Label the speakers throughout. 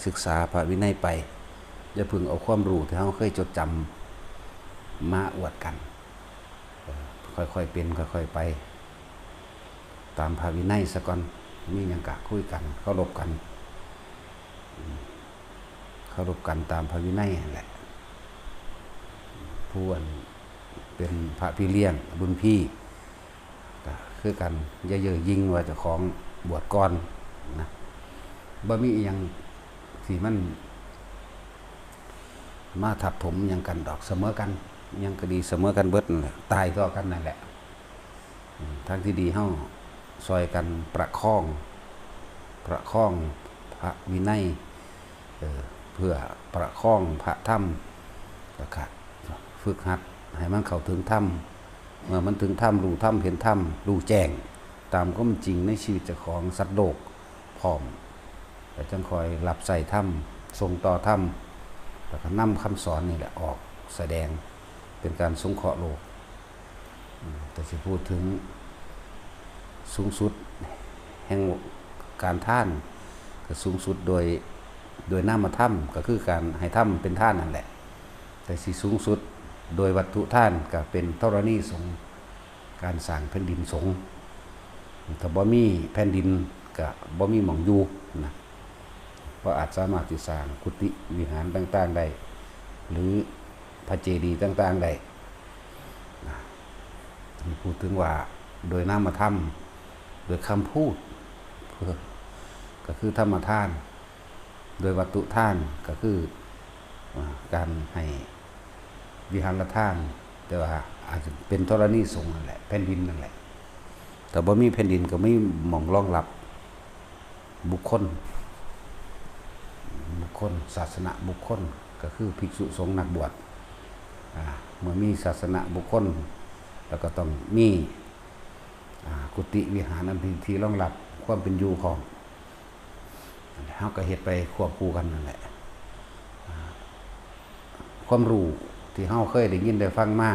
Speaker 1: ศึกษาพระวินัยไปอย่าพึงเอาความรู้ที่เราเคยจดจำมาอวดกันค่อยๆเป็นค่อยๆไปตามพระวินัยซะก่อนมีหยังกะคุยกันเคารพกันตามพระวินัยแหละผู้เป็นพระพี่เลี้ยงรุ่นพี่ก็คือกันอย่าเย่อยิ่งว่าเจ้าของบวชก่อนนะบ่มีอีหยังที่มันมาทับถมยังกันดอกเสมอกันยังก็ดีเสมอกันเบิดนั่นแหละตายก็กันนั่นแหละทางที่ดีเฮาซอยกันประคองพระวินัยเพื่อประคองพระธรรมก็ค่ะฝึกหัดให้มันเข้าถึงธรรมเมื่อมันถึงธรรมรู้ธรรมเห็นธรรมรู้แจ้งตามความจริงในชีวิตเจ้าของสัตว์โลกพร้อมแต่จังคอยรับใส่ธรรมส่งต่อธรรมแล้วก็นำคำสอนนี่แหละออกแสดงเป็นการสงเคราะห์โลกแต่สิพูดถึงสูงสุดแห่งการท่านก็สูงสุดโดยนามธรรมก็คือการให้ธรรมเป็นท่านนั่นแหละแต่สิสูงสุดโดยวัตถุท่านก็เป็นธรณีสงฆ์การสร้างแผ่นดินสงฆ์ถ้าบ่มีแผ่นดินก็บ่มีหม่องอยู่นะเพราะอาจสามารถที่สร้างกุฏิวิหารต่างๆได้หรือพระเจดีย์ต่างๆได้นะพูดถึงว่าโดยนามธรรมโดยคำพูดก็คือธรรมทานโดยวัตถุทานก็คือการให้วิหารทานแต่ว่าอาจจะเป็นธรณีสงฆ์นั่นแหละแผ่นดินนั่นแหละแต่บ่มีแผ่นดินก็ไม่หม่องรองรับบุคคลศาสนาบุคคลก็คือภิกษุสงฆ์นักบวชเมื่อมีศาสนาบุคคลแล้วก็ต้องมีกุฏิวิหารอันเป็นที่รองรับความเป็นอยู่ของเฮาก็เฮ็ดไปควบคู่กันนั่นแหละความรู้ที่เฮาเคยได้ยินได้ฟังมา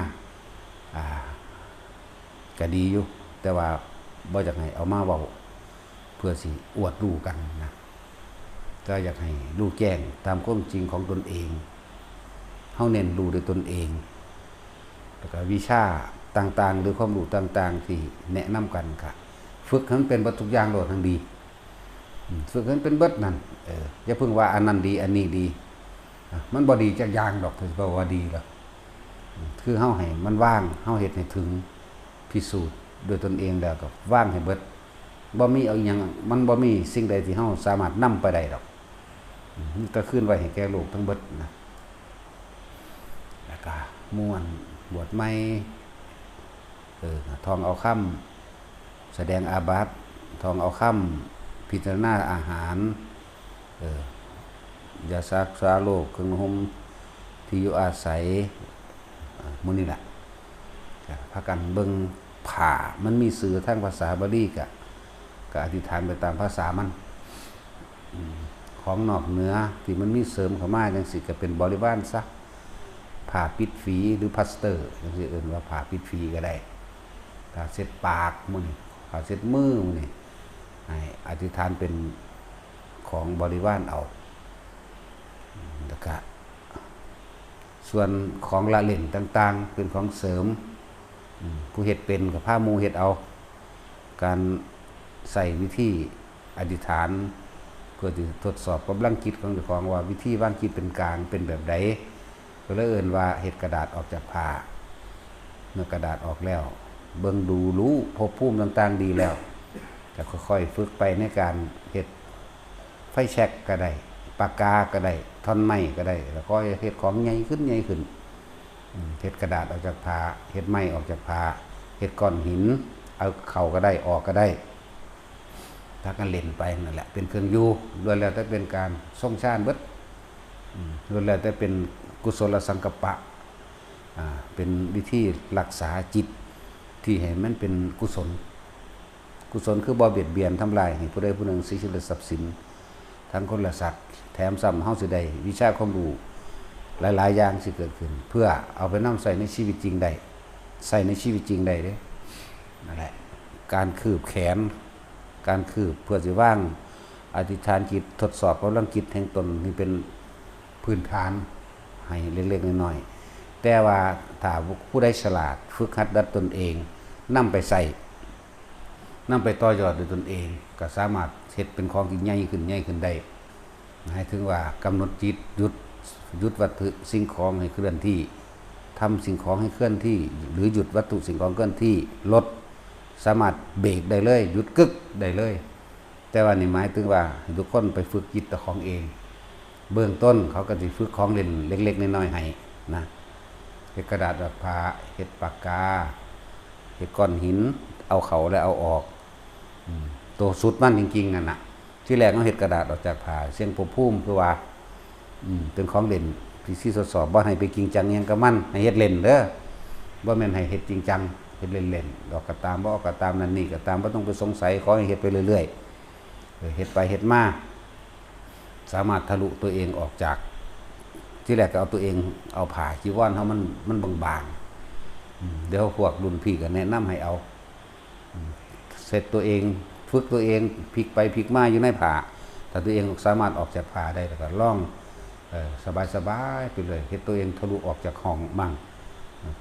Speaker 1: ก็ดีอยู่แต่ว่าบ่อยากให้เอามาเว้าเพื่อสิอวดรู้กันนะก็อยากให้รู้แจ้งตามความจริงของตนเองเฮาเน้นรู้ด้วยตนเองแล้วก็วิชาต่างๆหรือความรู้ต่างๆที่แนะนำกันค่ะฝึกให้มันเป็นเบิดทุกอย่างโลดทั้งดีฝึกให้มันเป็นเบิดนั่นอย่าเพิ่งว่าอันนั้นดีอันนี้ดีมันบ่ดีจักอย่างดอกถึงว่าดีแล้วคือเฮาให้มันว่างเฮาเฮ็ดให้ถึงพิสูจน์ด้วยตนเองแล้วก็ว่างให้เบิดบ่มีเอาหยังมันบ่มีสิ่งใดที่เฮาสามารถนำไปได้ดอกมันก็ขึ้นไว้ให้แก่โลกทั้งเบิดนะแล้วก็ม่วนบวชใหม่ทองเอาค่ำแสดงอาบัติทองเอาค่ำพิจารณาอาหารยาซักษาโลกเครื่องห่มที่อยู่อาศัยมื้อนี้แหละพากันเบิ่งผ่ามันมีสื่อทางภาษาบาลีก็อธิษฐานไปตามภาษามันของนอกเหนือที่มันมีเสริมเข้ามาจังซี่ก็เป็นบริวารซะผ่าปิดฝีหรือพลาสเตอร์จังซี่เอิ้นว่าผ่าปิดฝีก็ได้ผ่าเช็ดปากมื้อนี้ผ่าเช็ดมือมื้อนี้ให้อธิษฐานเป็นของบริวารเอาแล้วก็ส่วนของละเล่นต่างๆเป็นของเสริมผู้เฮ็ดเป็นกับผ้ามูเฮ็ดเอาการใส่วิธีอธิษฐานเพื่อที่ทดสอบกำลังจิตของเจ้าของว่าวิธีวางจิตเป็นกลางเป็นแบบใดก็เลยเอิ้นว่าเฮ็ดกระดาษออกจากผ้าเมื่อกระดาษออกแล้วเบิ่งดูรู้ภพภูมิต่างๆดีแล้วจะค่อยๆฝึกไปในการเฮ็ดไฟแช็กก็ได้ปากกาก็ได้ท่อนไม้ก็ได้แล้วก็เฮ็ดของใหญ่ขึ้นเฮ็ดกระดาษออกจากผ้าเฮ็ดไม้ออกจากผ้าเฮ็ดก้อนหินเอาเข้าก็ได้ออกก็ได้ถ้ากันเล่นไปนั่นแหละเป็นเครื่องอยู่ล้วนแล้วแต่เป็นการทรงชาติเบิดล้วนแล้วแต่เป็นกุศลสังกัปปะเป็นวิธีรักษาจิตที่ให้มันเป็นกุศลคือบ่เบียดเบียนทำลายให้ผู้ใดผู้หนึ่งสิชีวิตทรัพย์สินทั้งคนละสัตว์แถมซ้ำเฮาสิได้วิชาความรู้หลายๆอย่างสิเกิดขึ้นเพื่อเอาไปนำใส่ในชีวิตจริงได้เด้นั่นแหละการคืบแขนการคืบเพื่อสิว่าง อธิษฐานจิตทดสอบกำลังจิตแห่งตนนี่เป็นพื้นฐานให้เล็กๆน้อยๆแต่ว่าถ้าผู้ใดฉลาดฝึกหัดดัดตนเองนำไปใส่นำไปต่อยอดด้วยตนเองก็สามารถเฮ็ดเป็นของที่ใหญ่ขึ้นได้ให้ถึงว่ากำหนดจิตหยุดวัตถุสิ่งของให้เคลื่อนที่ทำสิ่งของให้เคลื่อนที่หรือหยุดวัตถุสิ่งของเคลื่อนที่ลดสามารถเบรกได้เลยหยุดกึกได้เลยแต่ว่านี่หมายถึงว่าทุกคนไปฝึกจิตตะของเองเบื้องต้นเขาก็สิฝึกของเล่นเล็กๆน้อยๆให้นะเฮ็ดกระดาษแบบผ้าเฮ็ดปากกาเฮ็ดก้อนหินเอาเข้าแล้วเอาออกตัวสุดมันจริงๆนั่นน่ะที่แรกเขาเฮ็ดกระดาษออกจากผ้าเสียงพุ่มคือว่าเป็นของเล่นที่สิทดสอบบ่ให้ไปจริงจังหยังกับมันให้เฮ็ดเล่นเด้อบ่แม่นให้เฮ็ดจริงจังเฮ็ดเล่นๆดอกก็ตามบ่ก็ตามนั่นนี่ก็ตามบ่ต้องไปสงสัยขอให้เฮ็ดไปเรื่อยๆเฮ็ดไปเฮ็ดมาสามารถทะลุตัวเองออกจากที่แรกก็เอาตัวเองเอาผ้าจีวรเฮามันบางๆเดี๋ยวพวกรุ่นพี่ก็แนะนำให้เอาเสร็จตัวเองฝึกตัวเองพลิกไปพลิกมาอยู่ในผ้าถ้าตัวเองสามารถออกจากผ้าได้แล้วก็ล่องสบายๆไปเลยเฮ็ดตัวเองทะลุออกจากห้องมั่ง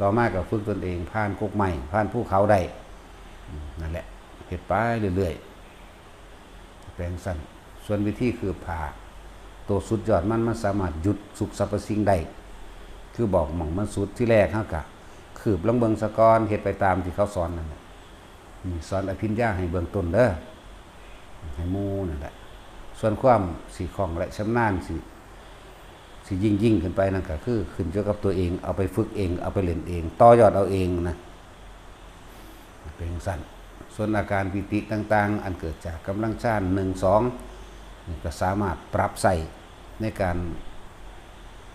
Speaker 1: ต่อมาก็ฝึกตนเองผ่านกกไม้ผ่านภูเขาได้นั่นแหละเฮ็ดไปเรื่อยๆแปลงสั้นส่วนวิธีคือผ้าตัวสุดยอดมันสามารถหยุดสุขสรรพสิ่งได้คือบอกหม่องมันสุดที่แรกเฮาก็คืบลงเบิ่งสะกอนเฮ็ดไปตามที่เขาสอนนั่นแหละสอนอภิญญาให้เบื้องต้นเด้อให้หมู่นั่นแหละส่วนความสิคล่องและชำนาญสิยิ่งขึ้นไปนั่นก็คือขึ้นอยู่กับตัวเองเอาไปฝึกเองเอาไปเล่นเองต่อยอดเอาเองนะเป็นสั้นส่วนอาการปิติต่างๆอันเกิดจากกำลังฌาน1 2ก็สามารถปรับใส่ในการ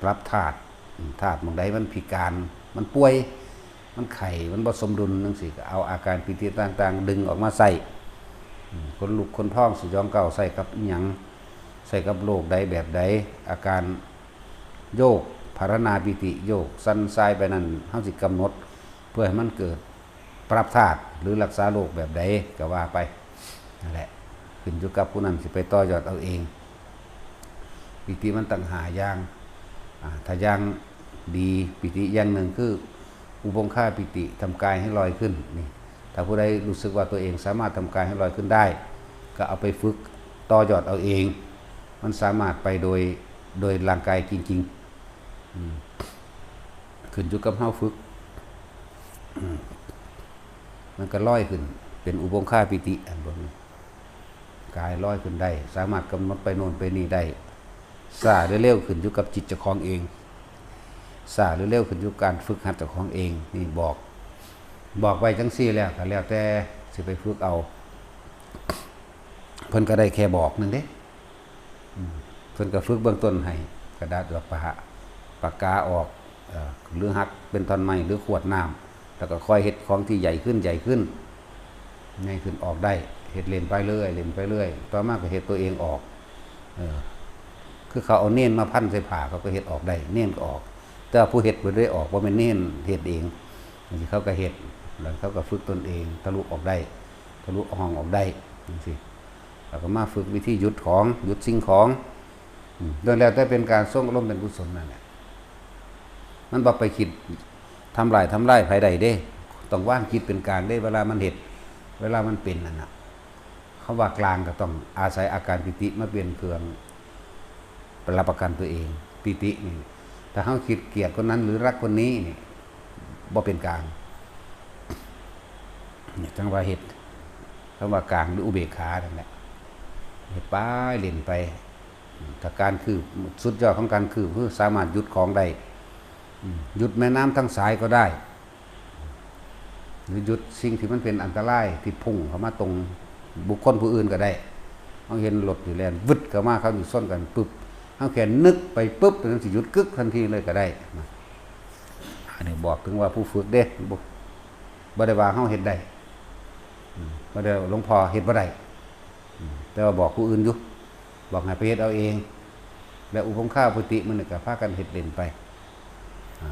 Speaker 1: ปรับธาตุบางใดมันพิการมันป่วยมันไข้มันบ่สมดุลจังซี่ก็เอาอาการปิติต่างๆดึงออกมาใส่คนลุกคนพองสิยอมเก่าใส่กับอีหยังใส่กับโรคใดแบบใดอาการโยกภารณาปิติโยกสั่นทรายไปนั่นเฮาสิกำหนดเพื่อให้มันเกิดปรับธาตุหรือรักษาโรคแบบใดก็ว่าไปนั่นแหละขึ้นอยู่กับผู้นั้นสิไปต่อยอดเอาเองปิติมันต่างหาอย่างถ้าอย่างดีปิติอย่างหนึ่งคืออุโบงค่าปิติทำกายให้ลอยขึ้นนี่ถ้าผู้ใดรู้สึกว่าตัวเองสามารถทำกายให้ลอยขึ้นได้ก็เอาไปฝึกต่อยอดเอาเองมันสามารถไปโดยร่างกายจริงๆขึ้นอยู่กับเฮาฝึกมันก็ลอยขึ้นเป็นอุโบงค่าปิติอันบนกายลอยขึ้นได้สามารถกำหนดไปโน่นไปนี่ได้ซ่าหรือเร็วขึ้นอยู่กับจิตเจ้าของเองซ่าหรือเร็วขึ้นอยู่กับการฝึกหัดเจ้าของเองนี่บอกไว้จังซี่แล้วก็แล้วแต่สิไปฝึกเอาเพิ่นก็ได้แค่บอกนึงเด้เพิ่นก็ฝึกเบื้องต้นให้กระดาษดอกปากกาออกหรือหักเป็นท่อนไม้หรือขวดน้ำแล้วก็ค่อยเฮ็ดของที่ใหญ่ขึ้นง่ายขึ้นออกได้เฮ็ดเล่นไปเรื่อยต่อมาก็เฮ็ดตัวเองออกคือเขาเอาเน้นมาพันใส่ผ้าเขาก็เฮ็ดออกได้เน้นก็ออกแต่ผู้เฮ็ดบ่ได้ออกบ่แม่นเน้นเฮ็ดเองนี่เขาก็เฮ็ดแล้วเขาก็ฝึกตนเองทะลุออกได้ทะลุห้องออกได้จังซี่แล้วก็มาฝึกวิธีหยุดสิ่งของโดยแล้วแต่เป็นการทรงอารมณ์เป็นกุศลนั่นแหละมันบ่ไปคิดทำลายภายใดเด้ต้องว่างคิดเป็นกลางได้เวลามันเฮ็ดเวลามันเป็นนั่นน่ะเขาว่ากลางก็ต้องอาศัยอาการปิติมาเป็นเครื่องรับประกันตัวเองปิตินี่ถ้าเฮาคิดเกลียดคนนั้นหรือรักคนนี้นี่บ่เป็นกลางนี่จังว่าเฮ็ดคำว่ากลางหรืออุเบกขานั่นแหละเฮ็ดไปเล่นไปถ้าการคือสุดยอดของการคือสามารถหยุดของได้หยุดแม่น้ำทั้งสายก็ได้หรือหยุดสิ่งที่มันเป็นอันตรายที่พุ่งเข้ามาตรงบุคคลผู้อื่นก็ได้เขาเห็นรถอยู่แล้ววึดเข้ามาเขาอยู่ซ่อนกันปุ๊บเขาแค่นึกไปปุ๊บมันสิหยุดกึกทันทีเลยก็ได้อันนี้บอกถึงว่าผู้ฝึกเด้บ่ได้ว่าเขาเห็นได้บ่ได้หลวงพ่อเห็นบ่ได้แต่ว่าบอกผู้อื่นอยู่บอกให้ไปเฮ็ดเอาเองแล้วอุปงค่าปฏิมันก็พากันเฮ็ดเล่นไป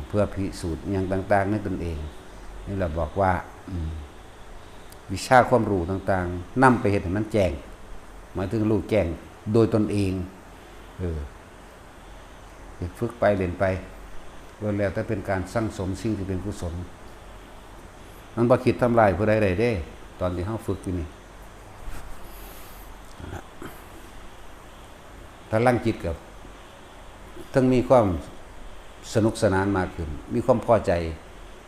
Speaker 1: เพื่อพิสูจน์อย่างต่างๆในตนเองนี่เราบอกว่าวิชาความรู้ต่างๆนำไปเฮ็ดให้มันแจ้งหมายถึงรู้แจ้ง โดยตนเองฝึกไปเรียนไปแล้วแต่เป็นการสร้างสมสิ่งที่เป็นกุศลมันบ่คิดทำลายผู้ใดๆเด้ตอนที่เฮาฝึกอยู่นี่พลังจิตกับทั้งมีความสนุกสนานมากขึ้นมีความพอใจ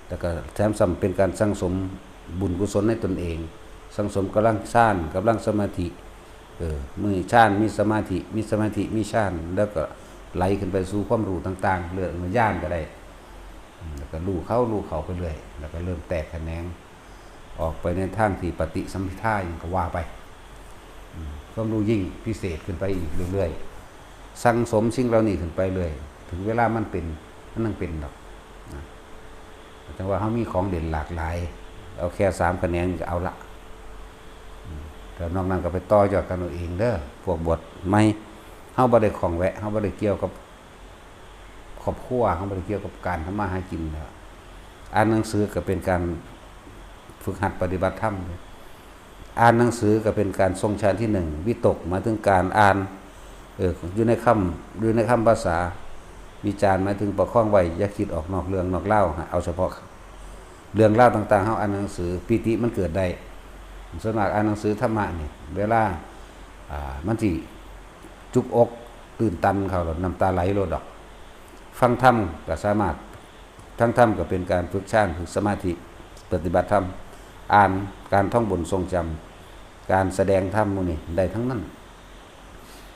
Speaker 1: แต่ก็แถมซ้ำเป็นการสร้างสมบุญกุศลในตนเองสร้างสมกำลังฌานกำลังสมาธิมือฌานมีสมาธิมีฌานแล้วก็ไหลขึ้นไปสู่ความรู้ต่างๆเรื่องญาณก็ได้แล้วก็รู้เขาไปเรื่อยแล้วก็เริ่มแตกแขนงออกไปในทางที่ปฏิสัมภิทาอย่างก็ว่าไปความรู้ยิ่งพิเศษขึ้นไปอีกเรื่อยๆสั่งสมสิ่งเหล่านี้ขึ้นไปเรื่อยถึงเวลามันเป็นมันนั่งเป็นดอกแต่ว่าเขามีของเด่นหลากหลายเอาแค่3 คะแนนก็เอาละแต่นอกนั้นก็ไปต่อยอดกันเอาเองเด้อพวกบทไม่เฮาบ่ได้ของแวะเฮาบ่ได้เกี่ยวกับครอบครัวเฮาบ่ได้เกี่ยวกับการทำมาหากินแล้วอ่านหนังสือก็เป็นการฝึกหัดปฏิบัติธรรมอ่านหนังสือก็เป็นการทรงฌานที่1วิตกมาถึงการอ่านอยู่ในคำภาษาวิจารณ์หมายถึงประคองไว้อย่าคิดออกนอกเรื่องนอกเล่าเอาเฉพาะเรื่องเล่าต่างๆเฮาอ่านหนังสือปิติมันเกิดได้ส่วนมากอ่านหนังสือธรรมะนี่เวลามันสิจุกอกตื่นตันเขาน้ำตาไหลโลดดอกฟังธรรมก็สามารถทั้งธรรมก็เป็นการฝึกฌานฝึกสมาธิปฏิบัติธรรมอ่านการท่องบนทรงจำการแสดงธรรมนี่ได้ทั้งนั้น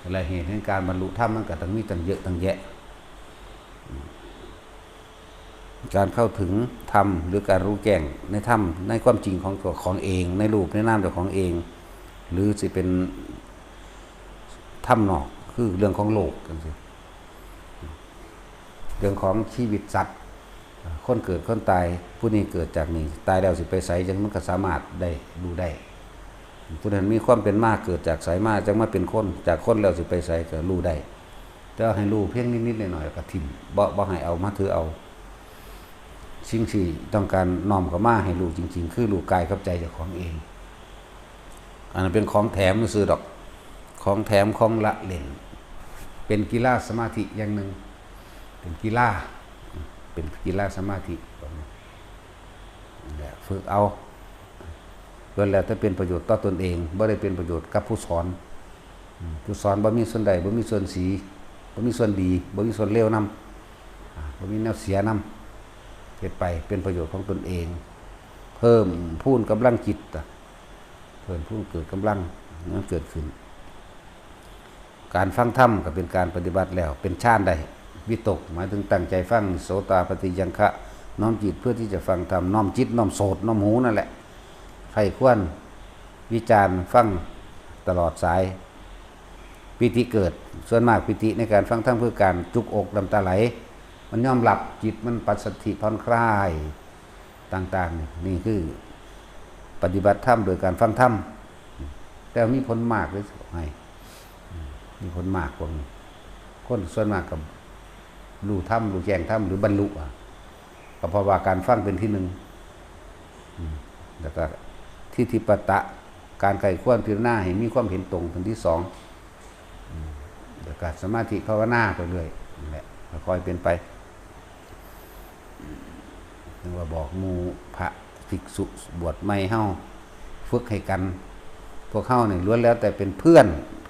Speaker 1: อะไรเหตุแห่งการบรรลุธรรมมันก็ต้องมีตั้งเยอะตั้งแยะการเข้าถึงธรรมหรือการรู้แจ้งในธรรมในความจริงของเองในรูปในนามตัวของเองหรือสิเป็นธรรมนอกคือเรื่องของโลกกันสิเรื่องของชีวิตสัตว์คนเกิดคนตายผู้นี้เกิดจากนี้ตายแล้วสิไปไสจังมันก็สามารถได้ดูได้ผู้นั้นมีความเป็นมาเกิดจากไสมาจังมาเป็นคนจากคนแล้วสิไปไสก็รู้ได้แต่ให้รู้เพียงนิดๆหน่อยๆก็ทิ่มบ่ให้เอามาถือเอาสิ่งที่ต้องการน้อมเข้ามาให้รู้จริงๆคือรู้กายกับใจเจ้าของเองอันนั้นเป็นของแถมซื้อดอกของแถมของละเล่นเป็นกีฬาสมาธิอย่างหนึ่งเป็นกีฬาสมาธิฝึกเอาเพื่อแล้วถ้าเป็นประโยชน์ต่อตนเองบ่ได้เป็นประโยชน์กับผู้สอนบ่มีส่วนใดบ่มีส่วนสีบ่มีส่วนดีบ่มีส่วนเลวนำบ่มีแนวเสียนำเกิดไปเป็นประโยชน์ของตนเองเพิ่มพูนกำลังจิตเพิ่มพูนเกิดกำลังนั้นเกิดขึ้นการฟังธรรมก็เป็นการปฏิบัติแล้วเป็นฌานได้วิตกหมายถึงตั้งใจฟังโสตปฏิยังคะน้อมจิตเพื่อที่จะฟังธรรมน้อมจิตน้อมโสตน้อมหูนั่นแหละใครควรวิจารณ์ฟังตลอดสายปิติเกิดส่วนมากปิติในการฟังธรรมเพื่อการจุกอกน้ำตาไหลมันยอมหลับจิตมันปัสสัทธิผ่อนคลายต่างๆนี่คือปฏิบัติธรรมโดยการฟังธรรมแต่มีผลมากเลยไงมีผลมากกว่าคนส่วนมากกับรู้ธรรมรู้แจ้งธรรมหรือบรรลุก็เพราะว่าการฟังเป็นที่หนึ่งแล้วก็ทิฏฐิปตะการไขควรพิจารณาให้มีความเห็นตรงเป็นที่2แล้วก็สมาธิภาวนาไปเรื่อยนั่นแหละค่อยเป็นไปนึกว่าบอกหมู่พระภิกษุบวชใหม่เฮาฝึกให้กันพวกเฮาเนี่ยล้วนแล้วแต่เป็นเพื่อน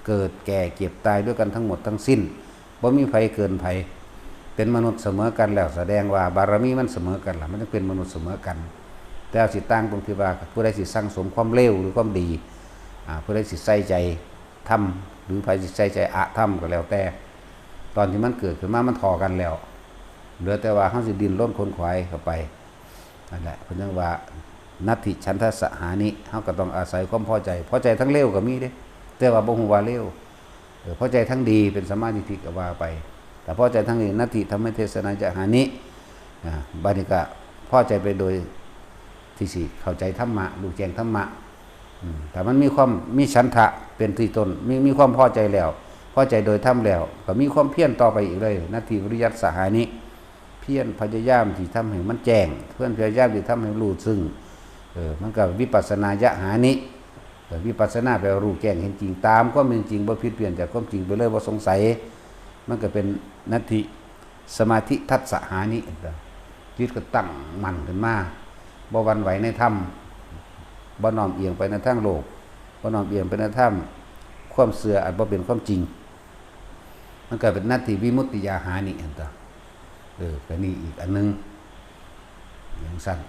Speaker 1: เกิดแก่เก็บตายด้วยกันทั้งหมดทั้งสิ้นบ่มีไผเกินไผเป็นมนุษย์เสมอกันแล้วแสดงว่าบารมีมันเสมอกันล่ะมันจะเป็นมนุษย์เสมอกันแต่สิต่างตรงที่ว่าผู้ใดสิสั่งสมความเลวหรือความดีผู้ใดสิใส่ใจทำหรือไผสิใส่ใจอะทำก็แล้วแต่ตอนที่มันเกิดขึ้นมามันทอกันแล้วเหลือแต่ว่าเฮาสิดิ้นรนขนขวายเข้าไปนั่นแหละเพิ่นว่า นัตถิฉันทสหานิเฮาก็ต้องอาศัยความพอใจทั้งเลวก็มีเด้แต่ว่าบ่ฮู้ว่าเลวพอใจทั้งดีเป็นสัมมาทิฏฐิก็ว่าไปแต่พอใจทั้งนี้นัตถิธรรมเทศนาจะหานิบัดนี้ก็พอใจไปโดยที่สิเข้าใจธรรมะรู้แจ้งธรรมะแต่มันมีฉันทะเป็นที่ต้นมีความพอใจแล้วพอใจโดยธรรมแล้วก็มีความเพียรต่อไปอีกเลยนัตถิวิริยัสสหานิเพียรพยายามที่ทำให้มันแจ้งเพื่อนพยายามที่ทำให้รู้ซึ่งมันก็วิปัสสนายะหานิ แต่วิปัสสนาแปลว่ารู้แจ้งเห็นจริงตามความเป็นจริงบ่ผิดเปลี่ยนจากความจริงไปเลยบ่สงสัยมันก็เป็นนัตถิสมาธิทัสสหานิจิตก็ตั้งมั่นขึ้นมาบ่หวั่นไหวในธรรมบ่น้อมเอียงไปในทางโลกบ่น้อมเอียงไปในธรรมความเสื่ออันบ่เป็นความจริงมันก็เป็นนัตถิวิมุตติยาหานิอันตะก็นี่อีกอันนึงอย่างสั้น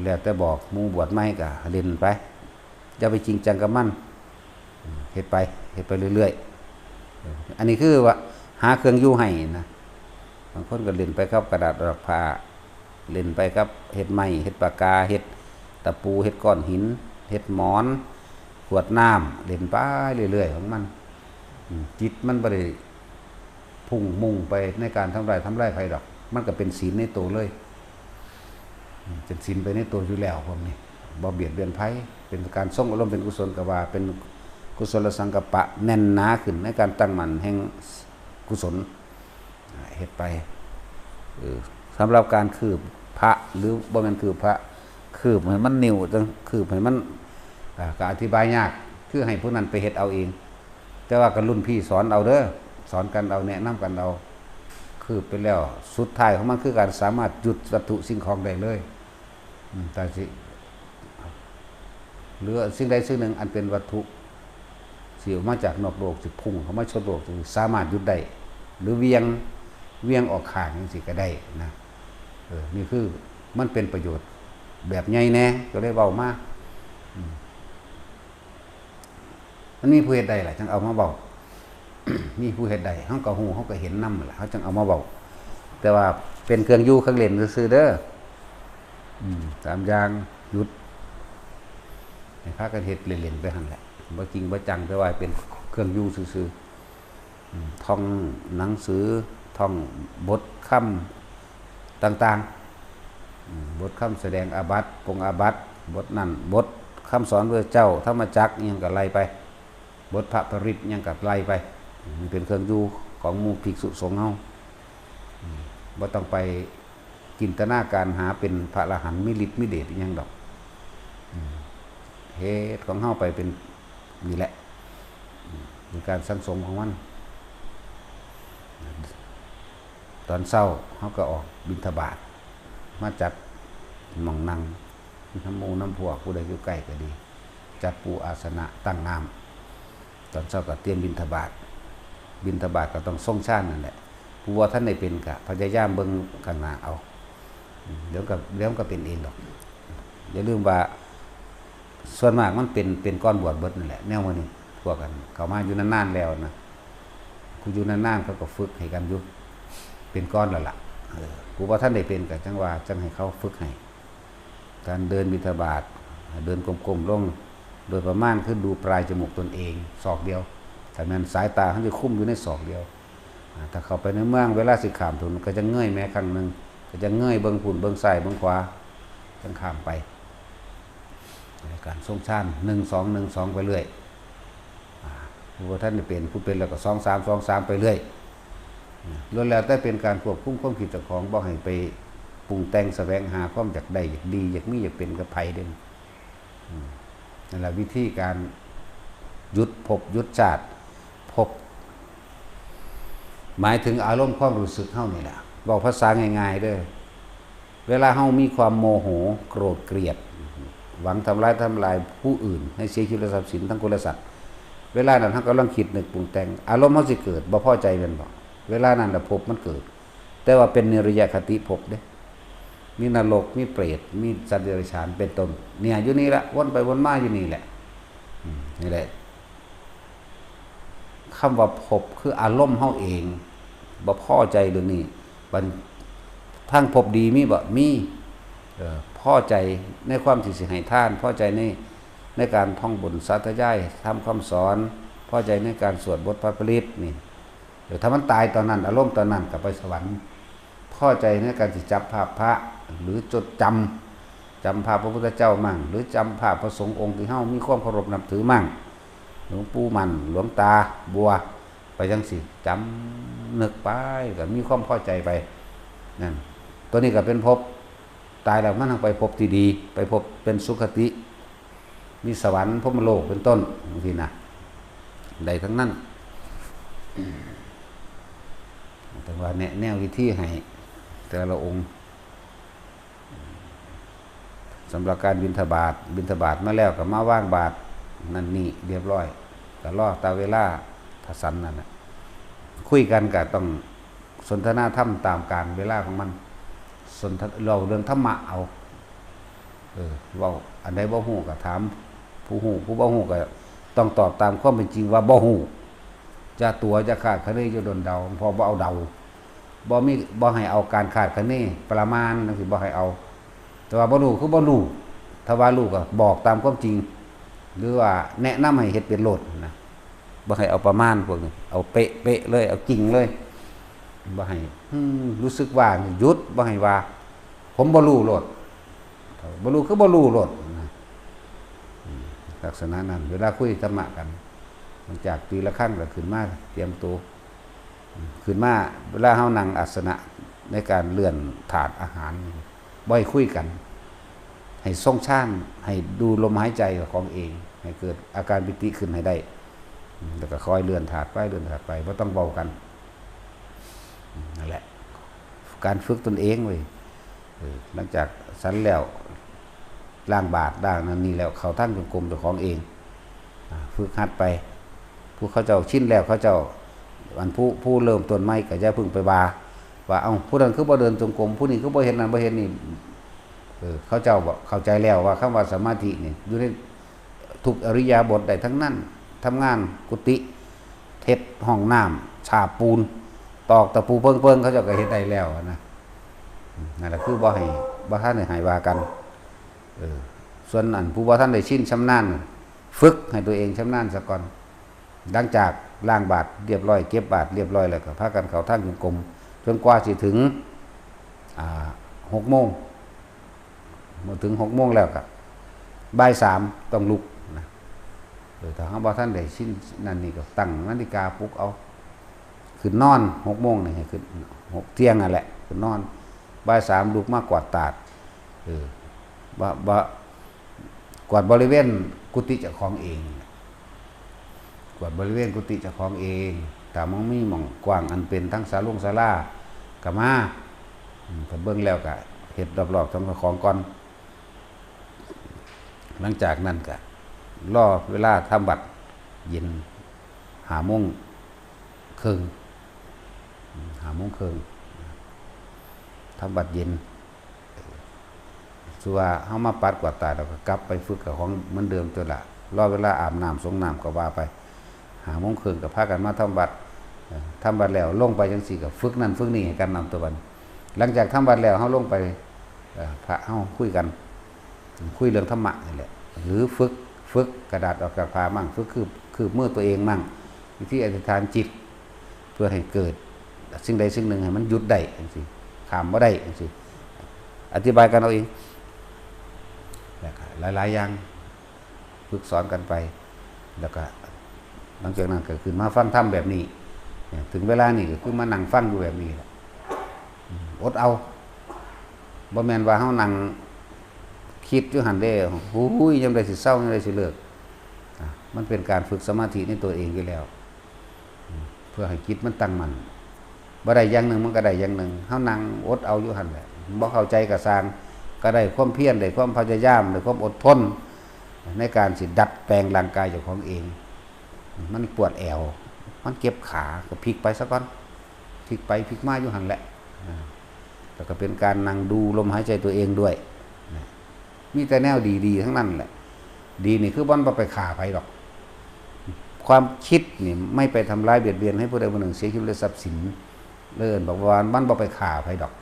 Speaker 1: แล้วแต่บอกหมู่บวชใหม่ก็เล่นไปอย่าไปจริงจังกับมันเฮ็ดไปเรื่อยๆอันนี้คือว่าหาเครื่องอยู่ให้นะบางคนก็เล่นไปครับกระดาษดอกผ้าเล่นไปครับเฮ็ดไม้เฮ็ดปากกาเฮ็ดตะปูเฮ็ดก้อนหินเฮ็ดหมอนขวดน้ำเล่นไปเรื่อยๆของมันจิตมันบ่ได้พุ่งมุ่งไปในการทำลายไผดอกมันก็เป็นศีลในตัวเลยเป็นศีลไปในตัวอยู่แล้วพวกนี้บ่เบียดเบียนไผเป็นการทรงอารมณ์เป็นกุศลก็ว่าเป็นกุศลสังกัปปะแน่นหนาขึ้นในการตั้งมั่นแห่งกุศลเฮ็ดไปสำหรับการคืบพระหรือบ่แม่นคืบพระคืบให้มันนิ่วจังคืบให้มันก็อธิบายยากคือให้ผู้นั้นไปเฮ็ดเอาเองแต่ว่าก็รุ่นพี่สอนเอาเด้อสอนกันเอาแนะนำกันเอาคืบไปแล้วสุดท้ายของมันคือการสามารถหยุดวัตถุสิ่งของได้เลยแต่สิหรือสิ่งใดสิ่งหนึ่งอันเป็นวัตถุสิออกมาจากนอกโลกสิพุ่งเข้ามาชนโลกสามารถหยุดได้หรือเวียงออกข้างจังซี่ก็ได้นะนี่คือมันเป็นประโยชน์แบบใหญ่แน่ก็เลยเว้ามามันมีผู้เฮ็ดได้ล่ะจังเอามาเว้า มีผู้เฮ็ดได้เฮาก็ฮู้เฮาก็เห็นนำล่ะเฮาจังเอามาเว้าแต่ว่าเป็นเครื่องอยู่เครื่องเล่นซื่อๆเด้อตามอย่างหยุดให้พากันเฮ็ดเล่นๆไปหั่นแหละบ่จริงบ่จังแต่ว่าเป็นเครื่องอยู่ซื่อๆท่องหนังสือท่องบทคำต่างๆบทคำแสดงอาบัติปงอาบัติบทนั้นบทคำสอนพระเจ้าธรรมจักรอิหยังก็ไล่ไปบทพระปริตอิหยังก็ไล่ไปมันเป็นเครื่องอยู่ของหมู่ภิกษุสงฆ์เฮาบ่ต้องไปจินตนาการหาเป็นพระอรหันต์มีฤทธิ์มีเดชอิหยังดอกเฮ็ดของเฮาไปเป็นนี่แหละมีการสังสมของมันตอนเช้าเฮาก็ออกบิณฑบาตมาจัดหม่องนั่งน้ำหมู่น้ำพวกผู้ใดอยู่ใกล้ก็ดีจัดปูอาสนะตั้งน้ำตอนเช้าก็เตรียมบิณฑบาตก็ต้องทรงฌานนั่นแหละผู้ว่าท่านได้เป็นก็พยายามเบิ่งข้างหน้าเอาเดี๋ยวก็เป็นเองดอกอย่าลืมว่าส่วนมากมันเป็นก้อนบวชเบิดนั่นแหละแนวมื้อนี้พวกกันเข้ามาอยู่นานๆแล้วนะผู้อยู่นานๆเขาก็ฝึกให้กันอยู่เป็นก้อนแล้วล่ะผู้ว่าท่านได้เป็นก็จังว่าจังให้เขาฝึกให้การเดินบิณฑบาตเดินกลมๆลงโดยประมาณคือดูปลายจมูกตนเองศอกเดียวแต่นั้นสายตาเขาจะคุ้มอยู่ในศอกเดียวถ้าเข้าไปในเมืองเวลาสิข้ามถนนก็จะเงยแม้ครั้งนึงก็จะเงยเบิ่งพุ่นเบิ่งซ้ายเบิ่งขวาจังข้ามไปในการทรงฌาน1-2 1-2ไปเรื่อยผู้ว่าท่านได้เป็นผู้เป็นแล้วก็2-3 2-3ไปเรื่อยล้วนแล้วแต่เป็นการควบคุมความคิดเจ้าของบ่ให้ไปปรุงแต่งแสวงหาความอยากได้อยากดีอยากมีอยากเป็นกับไผเด่นนั่นแหละวิธีการหยุดภพหยุดชาติภพหมายถึงอารมณ์ความรู้สึกเฮานี่แหละบอกภาษาง่ายๆเด้อเวลาเฮามีความโมโหโกรธเกลียดหวังทำลายผู้อื่นให้เสียชีวิตทรัพย์สินทั้งคนและสัตว์เวลานั้นเฮากำลังคิดนึกปรุงแต่งอารมณ์เฮาสิเกิดบ่พอใจแม่นบ่เวลานั้นน่ะภพมันเกิดแต่ว่าเป็นนิรยคติภพเด้มีนรกมีเปรตมีสัตว์เดรัจฉานเป็นต้นเนี่ยอยู่นี่ละวนไปวนมาอยู่นี่แหละนี่แหละคำว่าภพคืออารมณ์เฮาเองบ่พอใจเรื่องนี้บัดทางภพดีมีบ่มีพอใจในความที่สิให้ทานพอใจในการท่องบนสาธยายทำคำสอนพอใจในการสวดบทพระปริตนี่เดี๋ยวถ้ามันตายตอนนั้นอารมณ์ตอนนั้นก็ไปสวรรค์พอใจในการสิจับภาพพระหรือจดจำภาพพระพุทธเจ้ามั่งหรือจำภาพพระสงฆ์องค์ที่เฮามีความเคารพนับถือมั่งหลวงปู่มันหลวงตาบัวไปจังสิจำนึกไปก็มีความพอใจไปนั่นตัวนี้ก็เป็นภพตายแล้วมันทางไปภพที่ดีไปภพเป็นสุคติ มีสวรรค์พรหมโลกเป็นต้นบางทีนะใดทั้งนั้นแต่ว่าแนววิธีให้แต่ละองค์สำหรับการบิณฑบาตมาแล้วก็มาว่างบาตรนั่นนี่เรียบร้อยก็รอตาเวลาทัศนนั่นแหละคุยกันก็ต้องสนทนาธรรมตามการเวลาของมันเราเรื่องธรรมะเอาเว้าอันใดบ่ฮู้ก็ถามผู้ฮู้ผู้บ่ฮู้ก็ต้องตอบตามความเป็นจริงว่าบ่ฮู้จะตัวจะคาดคะเนอยู่ดนเดาพอบ่เอาเดาบ่ให้เอาการคาดคะเนประมาณจังซี่บ่ให้เอาแต่ว่าบ่รู้คือบ่รู้ถ้าว่ารู้ก็บอกตามความจริงหรือว่าแนะนำให้เฮ็ดเป็นโลดนะบ่ให้เอาประมาณพวกนี้เอาเป๊ะๆเลยเอาจริงเลยบ่ให้รู้สึกว่าหยุดบ่ให้ว่าผมบ่รู้โลดบ่รู้คือบ่รู้โลดนะลักษณะนั้นเวลาคุยธรรมะกันมันจากตีละครั้งก็ขึ้นมาเตรียมตัวขึ้นมาเวลาเฮานั่งอาสนะในการเลื่อนถาดอาหารบ่ให้คุยกันให้ทรงฌานให้ดูลมหายใจของเองให้เกิดอาการปิติขึ้นให้ได้แล้วก็คอยเลื่อนถาดไปบ่ต้องเบากันนั่นแหละการฝึกตนเองเว้ยหลังจากสันแล้วล้างบาตรด่างนั้นนี่แล้วเขาทั้งจงกรมเจ้าของเองฝึกหัดไปผู้เขาเจ้าชินแล้วเขาเจ้าอันผู้เริ่มต้นใหม่ก็อย่าพึ่งไปว่าเอ้าผู้นั้นคือบ่เดินจงกรมผู้นี้คือบ่เห็นนั่นบ่เห็นนี่เขาเจ้าบ่เข้าใจแล้วว่าคำว่าสมาธินี่อยู่ในทุกอริยาบทได้ทั้งนั้นทำงานกุฏิเฮ็ดห้องน้ำฉาบปูนตอกตะปูเปิ้งเขาเจ้าก็เฮ็ดได้แล้วนะนั่นแหละคือบ่ท่านได้ให้ว่ากันส่วนอันผู้บ่ท่านได้ชินชำนาญฝึกให้ตัวเองชำนาญซะก่อนหลังจากล้างบาตรเรียบร้อยเก็บบาตรเรียบร้อยแล้วก็พากันเข้าทางจงกรมจนกว่าสิถึง6 โมงเมื่อถึง6 โมงแล้วก็บ่าย 3ต้องลุกนะถ้าเฮาบ่ท่านได้ชินนั่นนี่ก็ตั้งนาฬิกาปลุกเอาขึ้นนอน6 โมงนี่ให้ขึ้น6 เที่ยงนั่นแหละขึ้นนอนบ่าย 3ลุกมากวาดตาดกวาดบริเวณกุฏิเจ้าของเองกวาดบริเวณกุฏิเจ้าของเองแต่มองมีหม่องกว้างอันเป็นทั้งศาลาก็มาถ้าเบิ่งแล้วก็เฮ็ดรอบๆทั้งของก่อนหลังจากนั้นก็รอเวลาทำบัตรเย็น5 โมงครึ่ง5 โมงครึ่งทำบัตรเย็นส่วนเฮามาปัดกวาดตาแล้วก็กลับไปฝึกกับของเหมือนเดิมตัวละรอเวลาอาบน้ำสงน้ำก็ว่าไป5 โมงครึ่งก็พากันมาทำบัตรแล้วลงไปจังซี่ก็ฝึกนั่นฝึกนี่ให้กันนำตัววันหลังจากทำบัตรแล้วเฮาลงไปพระเฮาคุยกันคุยเรื่องธรรมะนี่แหละหรือฝึกกระดาษออกจากผ้ามั่งฝึกคือมือตัวเองมั่งวิธีอธิษฐานจิตเพื่อให้เกิดสิ่งใดสิ่งหนึ่งให้มันหยุดได้จังซี่ข้ามบ่ได้จังซี่อธิบายกันเอาเองแล้วก็หลายๆอย่างฝึกสอนกันไปแล้วก็หลังจากนั้นก็คือมาฟังธรรมแบบนี้ถึงเวลานี่ก็คือมานั่งฟังอยู่แบบนี้อดเอาบ่แม่นว่าเฮานั่งคิดอยู่หั่นเด้หูยยามใดสิเศร้ายามใดสิเลิกมันเป็นการฝึกสมาธิในตัวเองอยู่แล้วเพื่อให้จิตมันตั้งมั่นบ่ได้อย่างนึงมันก็ได้อย่างนึงเฮานั่งอดเอาอยู่หั่นแหละบ่เข้าใจก็สร้างก็ได้ความเพียรได้ความพยายามได้ความอดทนในการสิดัดแปลงร่างกายเจ้าของเองมันปวดแอวมันเก็บขาก็พลิกไปซะก่อนพลิกไปพลิกมาอยู่หั่นแหละแล้วก็เป็นการนั่งดูลมหายใจตัวเองด้วยมีแต่แนวดีๆทั้งนั้นแหละดีนี่คือบ่ไปฆ่าไผหรอกความคิดนี่ไม่ไปทำร้ายเบียดเบียนให้ผู้ใดผู้หนึ่งเสียชีวิตหรือทรัพย์สินเลิ่นบอกว่ามันบ่ไปฆ่าไผดอก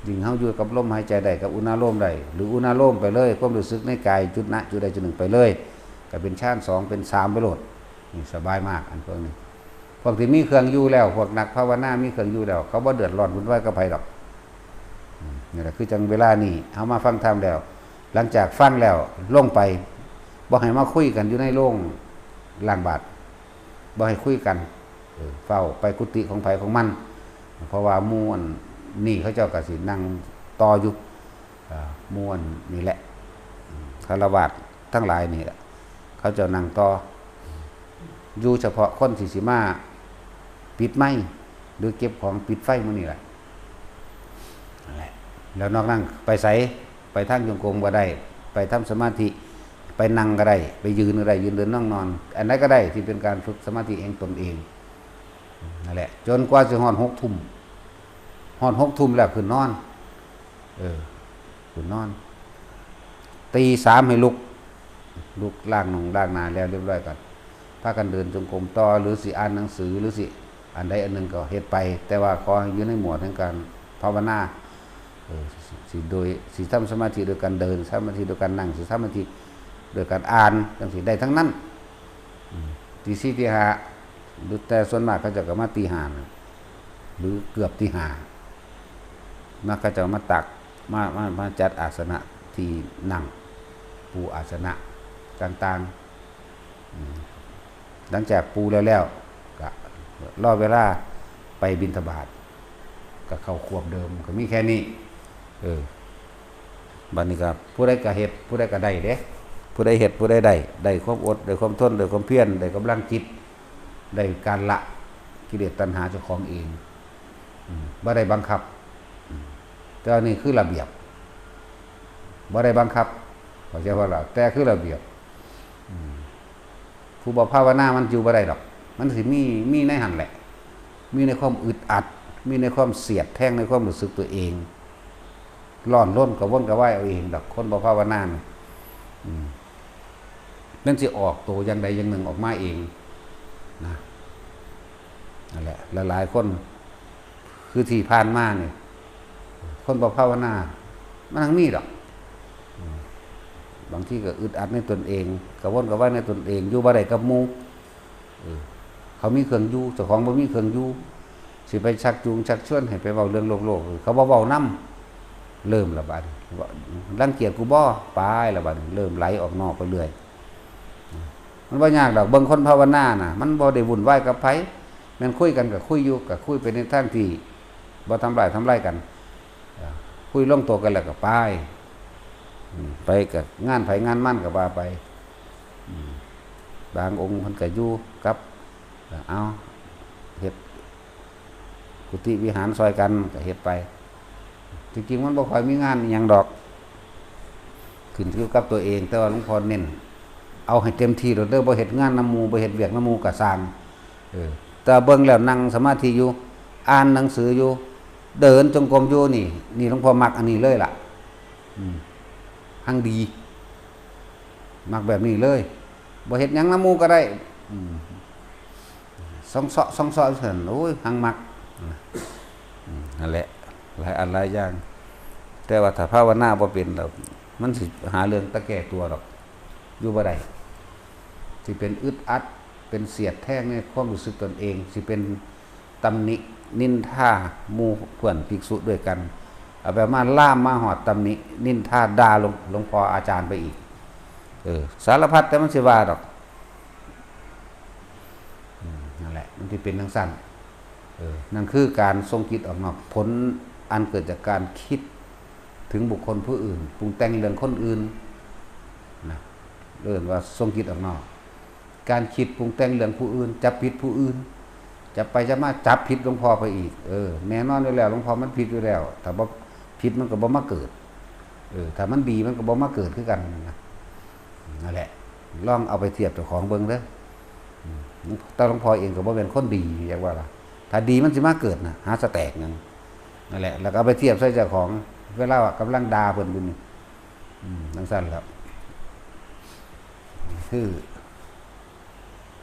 Speaker 1: ยิ่งเฮาอยู่กับลมหายใจได้กับอุณาโลมได้หรืออุณาโลมไปเลยความรู้สึกในกายจุดใดจุดหนึ่งไปเลยก็เป็นฌาน2เป็น3ไปโลดนี่สบายมากอันพวกนี้พวกที่มีเครื่องอยู่แล้วพวกนักภาวนามีเครื่องอยู่แล้วเขาบ่เดือดร้อนวุ่นวายกับไผดอกนี่แหละคือจังเวลานี้เฮามาฟังธรรมแล้วหลังจากฟังแล้วลงไปบ่ให้มาคุยกันอยู่ในโรงล้างบาตรบ่ให้คุยกันเฝ้าไปกุฏิของไผของมันเพราะว่าม่วนนี่เขาเจ้าก็สินั่งต่ออยู่ม่วนนี่แหละคฤหัสถ์ ทั้งหลายนี่แหละเขาเจ้านั่งต่ออยู่เฉพาะคนที่สิมาปิดไม้หรือเก็บของปิดไฟมื้อนี้แหละนั่นแหละแล้วนอกนั้นไปไสไปทางจงกรมก็ได้ไปทำสมาธิไปนั่งก็ได้ไปยืนก็ได้ยืนเดินนั่งนอนอันนั้นก็ได้ที่เป็นการฝึกสมาธิเองตนเองนั่นแหละจนกว่าจะฮอด6 ทุ่มฮอด6 ทุ่มแล้วขึ้นนอนขึ้นนอนตี 3ให้ลุกล้างหน้าแล้วเรียบร้อยก่อนพากันเดินจงกรมต่อหรือสิอ่านหนังสือหรือสิอันใดอันหนึ่งก็เฮ็ดไปแต่ว่าขอให้อยู่ในหมวดแห่งการภาวนาสิโดยสิทำสมาธิโดยการเดินสมาธิโดยการนั่งสิสมาธิโดยการอ่านจังสิได้ทั้งนั้นตี4ตี5หรือแต่ส่วนมากเขาจะก็มาตี5หรือเกือบตี5มาก็จะมาตักมาจัดอาสนะที่นั่งปูอาสนะต่างๆหลังจากปูแล้วก็รอเวลาไปบิณฑบาตก็เข้าควบเดิมก็มีแค่นี้บัดนี้ก็ผู้ใดก็เฮ็ดผู้ใดก็ได้เด้ผู้ใดเฮ็ดผู้ใดได้ความอดได้ความทนได้ความเพียรได้กำลังจิตได้การละกิเลสตัณหาเจ้าของเองบ่ได้บังคับแต่นี่คือระเบียบบ่ได้บังคับเข้าใจว่าล่ะแต่คือระเบียบผู้บ่ภาวนามันอยู่บ่ได้ดอกมันสิมีในหั่นแหละมีในความอึดอัดมีในความเสียดแทงในความรู้สึกตัวเองร้อนร้นกระวนกระวายเอาเองดอกคนบ่ภาวนานั่นสิออกตัวอย่างใดอย่างหนึ่งออกมาเองนะนั่นแหละหลายๆคนคือที่ผ่านมาเนี่ยคนบ่ภาวนามันทั้งมีดอกบางที่ก็อึดอัดในตนเองกระวนกระวายในตนเองอยู่บ่ได้กับหมู่เขามีเครื่องอยู่เจ้าของบ่มีเครื่องอยู่สิไปชักจูงชักชวนให้ไปเว้าเรื่องโลกเขาบ่เว้านำเริ่มละบาดรังเกียจกูบ่ปายละบาดเริ่มไหลออกนอกไปเรื่อยมันบ่ยากดอกเบิ่งคนภาวนาน่ะมันบ่ได้วุ่นวายกับไผแม่นคุยกันก็คุยอยู่ก็คุยไปในทางที่บ่ทำร้ายกันคุยลงตัวกันแล้วก็ไปกับงานไผงานมั่นก็ว่าไปบางองค์เพิ่นก็อยู่กับเอาเฮ็ดกุฏิวิหารซอยกันก็เฮ็ดไปจริงๆมันบ่ค่อยมีงานอหยังดอกขึ้นอยู่กับตัวเองแต่ว่าหลวงพ่อเน้นเอาให้เต็มที่เด้อบ่เฮ็ดงานนำหมู่บ่เฮ็ดเวียกนำหมู่ก็สร้างแต่เบิ่งแล้วนั่งสมาธิอยู่อ่านหนังสืออยู่เดินจงกรมอยู่นี่หลวงพ่อมักอันนี้เลยล่ะหั่งดีมักแบบนี้เลยบ่เฮ็ดหยังนำหมู่ก็ได้ซ่องเซาะเถินโอ้ยหั่งมักนั่นแหละหลายอันหลายอย่างแต่ว่าถ้าภาวนาบ่เป็นแล้วมันสิหาเรื่องตะแก้ตัวดอกอยู่บ่ได้สิเป็นอึดอัดเป็นเสียดแทงในความรู้สึกตนเองสิเป็นตำหนินินทาหมู่เพื่อนภิกษุด้วยกันเอาแบบมาล่ามมาหอดตำหนินินทาด่าหลวงพ่ออาจารย์ไปอีกสารพัดแต่มันสิว่าดอกนั่นแหละมันสิเป็นจังซั่นนั่นคือการทรงจิตออกนอกผลอันเกิดจากการคิดถึงบุคคลผู้อื่นปรุงแต่งเรื่องคนอื่นนะเรียกว่าทรงจิตออกนอกการคิดปรุงแต่งเรื่องผู้อื่นจับผิดผู้อื่นจะไปจะมาจับผิดหลวงพ่อไปอีกแน่นอนอยู่แล้วหลวงพ่อมันผิดอยู่แล้วถ้าบ่ผิดมันก็บ่มาเกิดถ้ามันดีมันก็บ่มาเกิดคือกันนะนั่นแหละลองเอาไปเทียบเจ้าของเบิ่งเด้อแต่หลวงพ่อเองก็บ่เป็นคนดีอย่างว่าล่ะถ้าดีมันสิมาเกิดนะหาสแตกนั่นแหละแล้วก็เอาไปเทียบใส่เจ้าของเวลากำลังด่าเพิ่นบุญจังซั่นครับคือ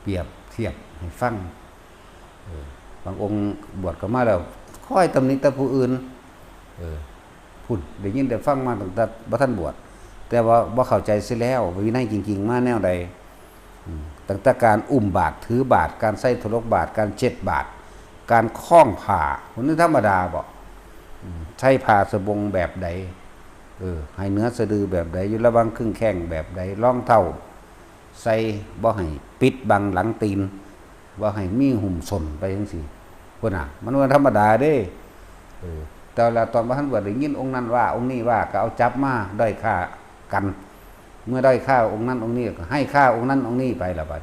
Speaker 1: เปรียบเทียบให้ฟังบางองค์บวชก็มาแล้วค่อยตำหนิแต่ผู้อื่นพูดได้ยินได้ฟังมาตั้งแต่บ่ทันบวชแต่ว่าบ่เข้าใจเสียแล้ววินัยจริงๆมาแนวใดตั้งแต่การอุ้มบาตรถือบาตรการใส่ธุรกบาตรการเช็ดบาตรการคล้องผ้าคนนี้ธรรมดาบ่ใช้ผ้าสบงแบบใดให้เนื้อสะดือแบบใดอยู่ระวังครึ่งแข้งแบบใดรองเท้าใส่บ่ให้ปิดบังหลังตีนบ่ให้มีหุ่มสนไปจังซี่พุ่นน่ะมันว่าธรรมดาเด้แต่ละตอนบ่ทันบวชได้ยินองค์นั้นว่าองค์นี้ว่าก็เอาจับมาด้อยค่ากัน เมื่อได้ค่าองค์นั้นองค์นี้ก็ให้ค่าองค์นั้นองค์นี้ไปละบัด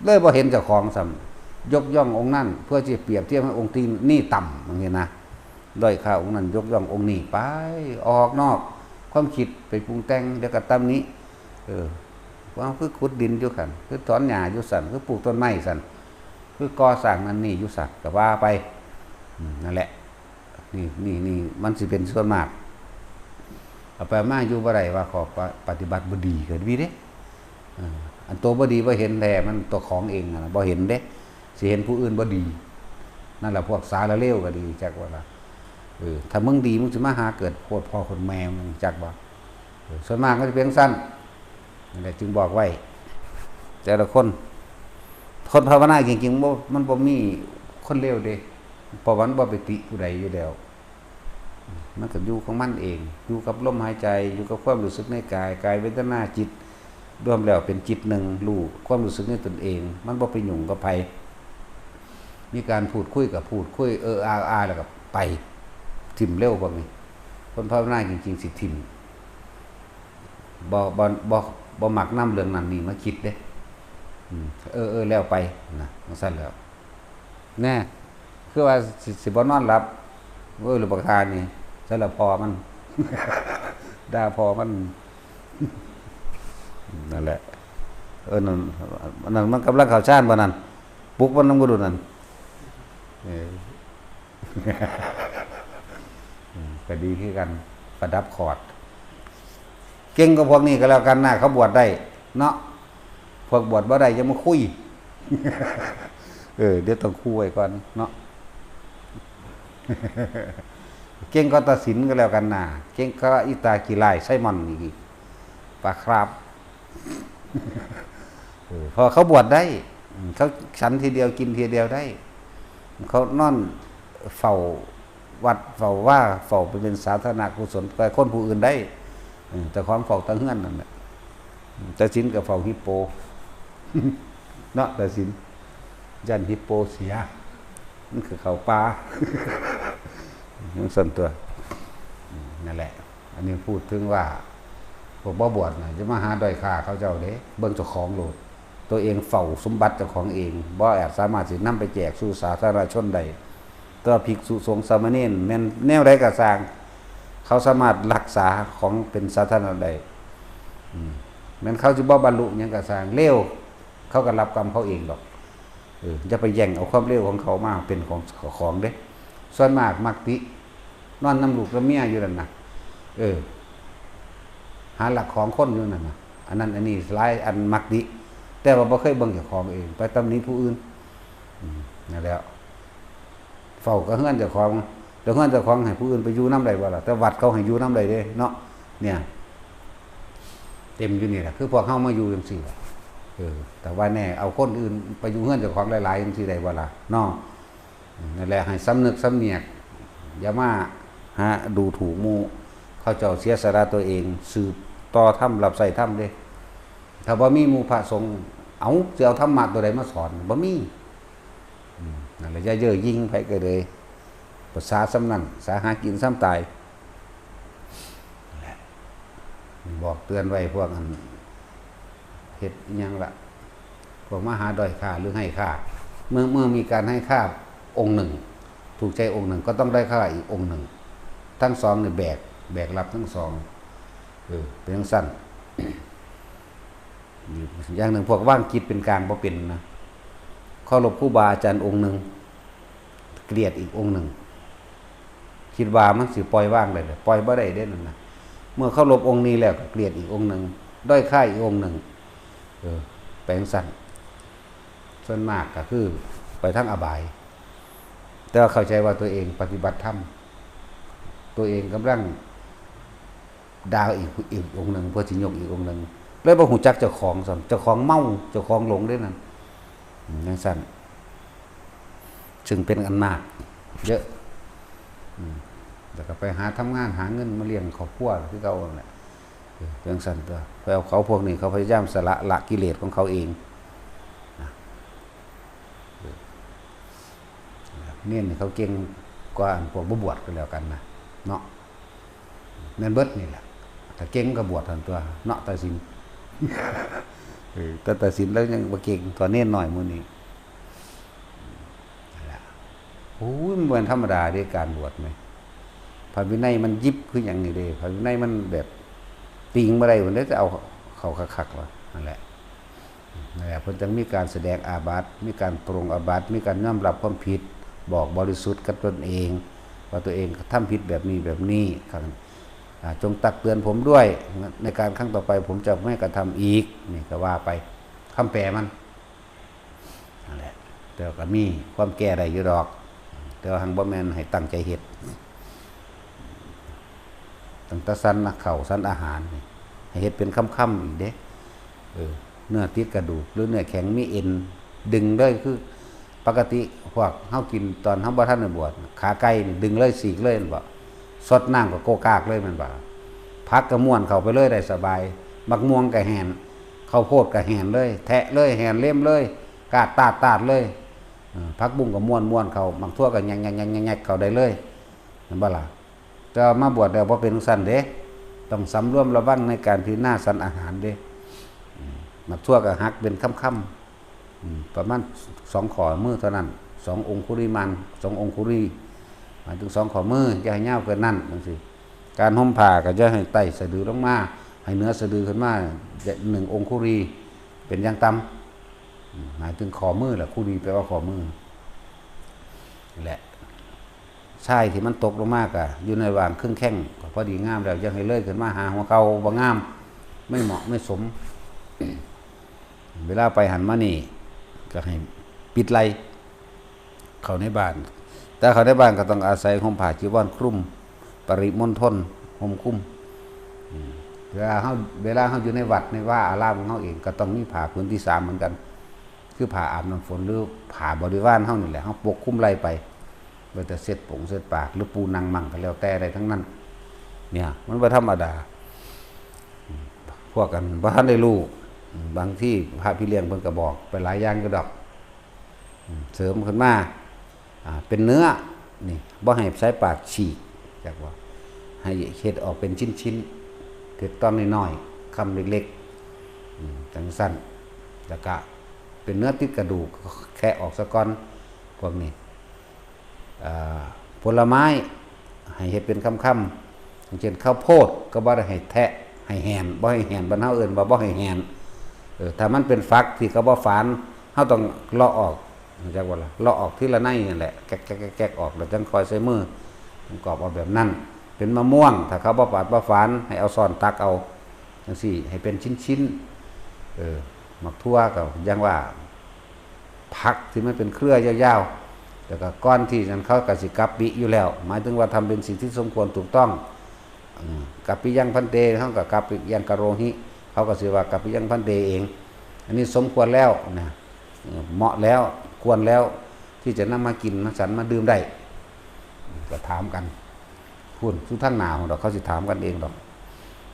Speaker 1: เลยบ่เห็นเจ้าของซ้ำยกย่ององค์นั้นเพื่อจะเปรียบเทียบให้องค์ที่นี่ต่ำอย่างนี้นะด้อยค่าองค์นั้นยกย่ององค์นี้ไปออกนอกความคิดไปปรุงแต่งเดี๋ยวก็ตำนี้ว่าคือขุดดินอยู่กันคือถอนหญ้าอยู่สั่นคือปลูกต้นไม้สั่นคือก่อสร้างนั่นนี่อยู่สั่นก็ว่าไปนั่นแหละนี่มันสิเป็นส่วนมากเอาไปมาอยู่บ่ได้ว่าขอปฏิบัติบ่ดีก็มีเด้อันตัวบ่ดีบ่เห็นแท้มันตัวของเองน่ะบ่เห็นเด้สิเห็นผู้อื่นบ่ดีนั่นแหละพวกสารเลวก็ดีจักว่าล่ะถ้ามึงดีมึงสิมาหาเกิดโคตรพ่อคนแม่มึงจักบ่ส่วนมากก็จะเป็นสั้นนั่นแหละจึงบอกไว้แต่ละคนภาวนาจริงๆมันบ่มีคนเลวเด้เพราะมันบ่ไปติผู้ใดอยู่แล้วมันก็อยู่ของมันเองอยู่กับลมหายใจอยู่กับความรู้สึกในกายเวทนาจิตรวมแล้วเป็นจิตหนึ่งรู้ความรู้สึกในตนเองมันบ่ไปยุ่งกับไผมีการพูดคุยกับพูดคุยอาแล้วก็ไปทิ่มเร็วพวกนี้คนภาวนาจริงๆสิทิ่มบ่มักนำเรื่องนั้นนี่มาคิดเด้แล้วไปนะจังซั่นแล้วแน่คือว่าสิบ่นอนหลับหรือบ่คานี่ซั่นละพอมัน ด่าพอมันนั่นแหละนั่นมันกำลังเข้าฌานบ่นั่นปลุกมันนำบ่ดูนั่นก็ดีคือกันประดับคอร์ดเก่งกับพวกนี้ก็แล้วกันนะเขาบวชได้เนาะพวกบวชบ่ได้ยังมาคุย เดี๋ยวต้องคุยไว้ก่อนเนาะ เก่งก็ตัดสินก็แล้วกันนะเก่งก็อิตากีไลไซมอนอีกปลาครับ พอเขาบวชได้เขาฉันทีเดียวกินทีเดียวได้เขานอนเฝ้าวัดเฝ้าว่าเฝ้าไปเป็นสาธารณกุศลไปคนผู้อื่นได้แต่ความเฝ้าตั้งเฮือนนั่นแหละแต่สินกับเฝ้าฮิปโป เนาะแต่สินยันฮิปโปเสียนั่นคือเขาปลา ยังส่วนตัวนั่นแหละอันนี้พูดถึงว่าพวกบ่บวชจะมาหาด้อยค่าเขาเจ้าเด้เบิ่งเจ้าของโลดตัวเองเฝ้าสมบัติเจ้าของเองบ่อาจสามารถสินำไปแจกสู่สาธารณชนได้ตัวภิกษุสงฆ์สามเณรแม่นแนวใดก็สร้างเขาสามารถรักษาของเป็นสาธารณะได้แม้นเขาสิบ่บรรลุหยังก็สร้างเลวเขาก็รับกรรมเขาเองดอกจะไปแย่งเอาความเลวของเขามาเป็นของเด้ส่วนมากมักตินอนน้ำลูกน้ำเมียอยู่นั่นน่ะหาหลักของคนอยู่นั่นน่ะอันนั้นอันนี้หลายอันมักติแต่ว่าบ่เคยเบิ่งเจ้าของเองไปตำหนิผู้อื่นนั่นแล้วเฝ้าก็เฮือนเจ้าของเดี๋ยวเฮือนเจ้าของให้ผู้อื่นไปอยู่นำได้บ่ล่ะแต่วัดเขาให้อยู่นำได้เด้เนาะเนี่ยเต็มอยู่นี่แหละคือพวกเฮามาอยู่จังซี่ล่ะแต่ว่าแน่เอาคนอื่นไปอยู่เฮือนเจ้าของหลายๆจังซี่ได้บ่ล่ะเนาะนั่นแหละให้สำนึกสำเนียกอย่ามาหาดูถูกหมู่เขาเจ้าเสียสละตัวเองสืบต่อธรรมรับใช้ธรรมเด้ถ้าบ่มีหมู่พระสงฆ์เอาสิเอาธรรมะตัวใดมาสอนบ่มีนั่นแหละอย่าเย่อหยิ่งไผก็เลยภาษาสำนั่นสาหากินซ้ำตายบอกเตือนไว้พวกนั้นเฮ็ดอิหยังล่ะพวกมหาด้อยค่าหรือให้ค่าเมื่อมีการให้ค่าองค์หนึ่งถูกใจองค์หนึ่งก็ต้องได้ค่าอีกองค์หนึ่งทั้งสองเนี่ยแบกรับทั้งสองเป็นทั้งสั้น อย่างหนึ่งพวกว่างคิดเป็นกลางบ่เป็นนะเคารพครูบาอาจารย์องค์หนึ่งเกลียดอีกองค์หนึ่งคิดว่ามันสิปล่อยว่างเลยปล่อยบ่ได้เด้นั่นนะเมื่อเคารพองค์นี้แล้วก็เกลียดอีกองค์หนึ่งด้อยค่าอีกองค์หนึ่งแปลงสั้นส่วนมากก็คือไปทั้งอบายแต่เข้าใจว่าตัวเองปฏิบัติธรรมตัวเองกำลังดาวอีกองค์หนึ่งเพื่อสิยกอีกองค์หนึ่งแล้วบ่ฮู้จักเจ้าของซั่นเจ้าของเมาเจ้าของหลงได้นั่นจังซั่นจึงเป็นอันมากเยอะแล้วก็ไปหาทำงานหาเงินมาเลี้ยงครอบครัวคือเก่านั่นแหละจังซั่นตัวเพราะเขาพวกนี้เขาพยายามสละกิเลสของเขาเองเนี่ยเขาเก่งกว่าพวกบ่บวชกันแล้วกันนะเนาะแม่นเบิดนี่แหละถ้าเก่งก็บวชทันตัวเนาะตาสิน แต่ตัดสินแล้วยังบ่เก่งตัวเน้นหน่อยมื้อนี้โอ้ยมันเป็นธรรมดาเด้การบวชไหมพระวินัยมันยิบคืออย่างนี้เด้พระวินัยมันแบบติงบ่ได้มันได้จะเอาเข้าคักๆว่านั่นแหละเพิ่นจังมีการแสดงอาบัติมีการปรงอาบัติมีการยอมรับความผิดบอกบริสุทธิ์กับตนเองว่าตัวเองทำผิดแบบนี้ครับจงตักเตือนผมด้วยในการครั้งต่อไปผมจะไม่กระทำอีกนี่ก็ว่าไปคำแปลมันนั่นแหละแต่ก็มีความแก้ได้อยู่ดอกแต่ว่าหังบ่แม่นให้ตั้งใจเฮ็ดตั้งแต่สันข้าวสันอาหารนี่ให้เฮ็ดเป็นค่ำๆอีกเด้เนื้อติดกระดูกหรือเนื้อแข็งมีเอ็นดึงเลยคือปกติพวกเฮากินตอนเฮาบ่ทันได้บวชขาไก่นี่ดึงเลยสีกเลยมันบ่สดน้ำก็โกกากเลยมันบ่พักก็ม่วนเข้าไปเลยได้สบายมักม่วงก็แหนข้าวโพดก็แหนเลยแทะเลยแหนเล่มเลยกาดตาดเลยพักบุ้งก็ม่วนเข้ามักทั่วก็ยักเข้าได้เลยเห็นบ่ล่ะแต่มาบวชแล้วบ่เป็นซั่นเด้ต้องสำรวมระวังในการพิจารณาสันอาหารเด้มักทั่วก็หักเป็นค่ำประมาณ2ข้อมือเท่านั้น2องคุริมาน2องคุรีหมายถึง2ข้อมืออย่าให้ยาวเกินนั้นจังซี่การห่มผ้าก็จะให้ไต่สะดือลงมาให้เนื้อสะดือขึ้นมา1องคุรีเป็นอย่างต่ำหมายถึงข้อมือแหละคุรีแปลว่าข้อมือแหละชายที่มันตกลงมากอะอยู่ในวางครึ่งแข้งพอดีงามแล้วยังให้เลื่อยขึ้นมาหาหัวเข่าบ่งามไม่เหมาะไม่สมเวลาไปหันมานี่ก็ให้ปิดไหลเข้าในบ้านแต่เข้าในบ้านก็ต้องอาศัยห่มผ้าจีวรคลุมปริมณฑลห่มคลุมเวลาเฮาอยู่ในวัดในว่าอารามของเฮาเองก็ต้องมีผ้าพื้นที่3เหมือนกันคือผ้าอาบน้ำฝนหรือผ้าบริวารเฮานี่แหละเฮาปกคลุมไหลไปเวลาเสร็จผงเสร็จปากหรือปูนังมั่งก็แล้วแต่อะไรทั้งนั้นเนี่ยมันบ่ธรรมดาพวกกันบ่ทันได้รู้บางที่พระพี่เลี้ยงเพิ่นก็บอกไปหลายอย่างก็ดอกเสริมขึ้นมาเป็นเนื้อนี่บ่ให้ใช้ปากฉีกจักว่าให้เฮ็ดออกเป็นชิ้นๆเฮ็ดตอนน้อยๆคำเล็กๆจังสั้นแล้วก็เป็นเนื้อติดกระดูกแค่ออกซะก่อนพวกนี้ผลไม้ให้เฮ็ดเป็นค่ำๆอย่างเช่นข้าวโพดก็บ่ได้ให้แทะให้แหนบ่ให้แหนบ้านเฮาเอิ้นว่าบ่ให้แหนถ้ามันเป็นฟักที่เขาบ่ฝานเฮาต้องเลาะออกจักว่าล่ะเลาะออกทีละในนั่นแหละแกะออกแล้วจังค่อยใช้มือกรอบเอาแบบนั้นเป็นมะม่วงถ้าเขาบ่ปาดบ่ฝานให้เอาซ่อนตักเอาจังซี่ให้เป็นชิ้นๆหมักทั่วก็อย่างว่าผักที่มันเป็นเครือยาวๆแล้วก็ก้อนที่นั้นเขาก็สิกัปปิอยู่แล้วหมายถึงว่าทำเป็นสิ่งที่สมควรถูกต้องกัปปิยังพันเตเฮาก็กัปปิยังกะโรหิเขาก็สิว่ากัปปิยังพันเตเองอันนี้สมควรแล้วนะเหมาะแล้วควรแล้วที่จะนำมากินมาฉันมาดื่มได้ก็ถามกันพูดทุกท่านหนาวดอกเขาสิถามกันเองดอก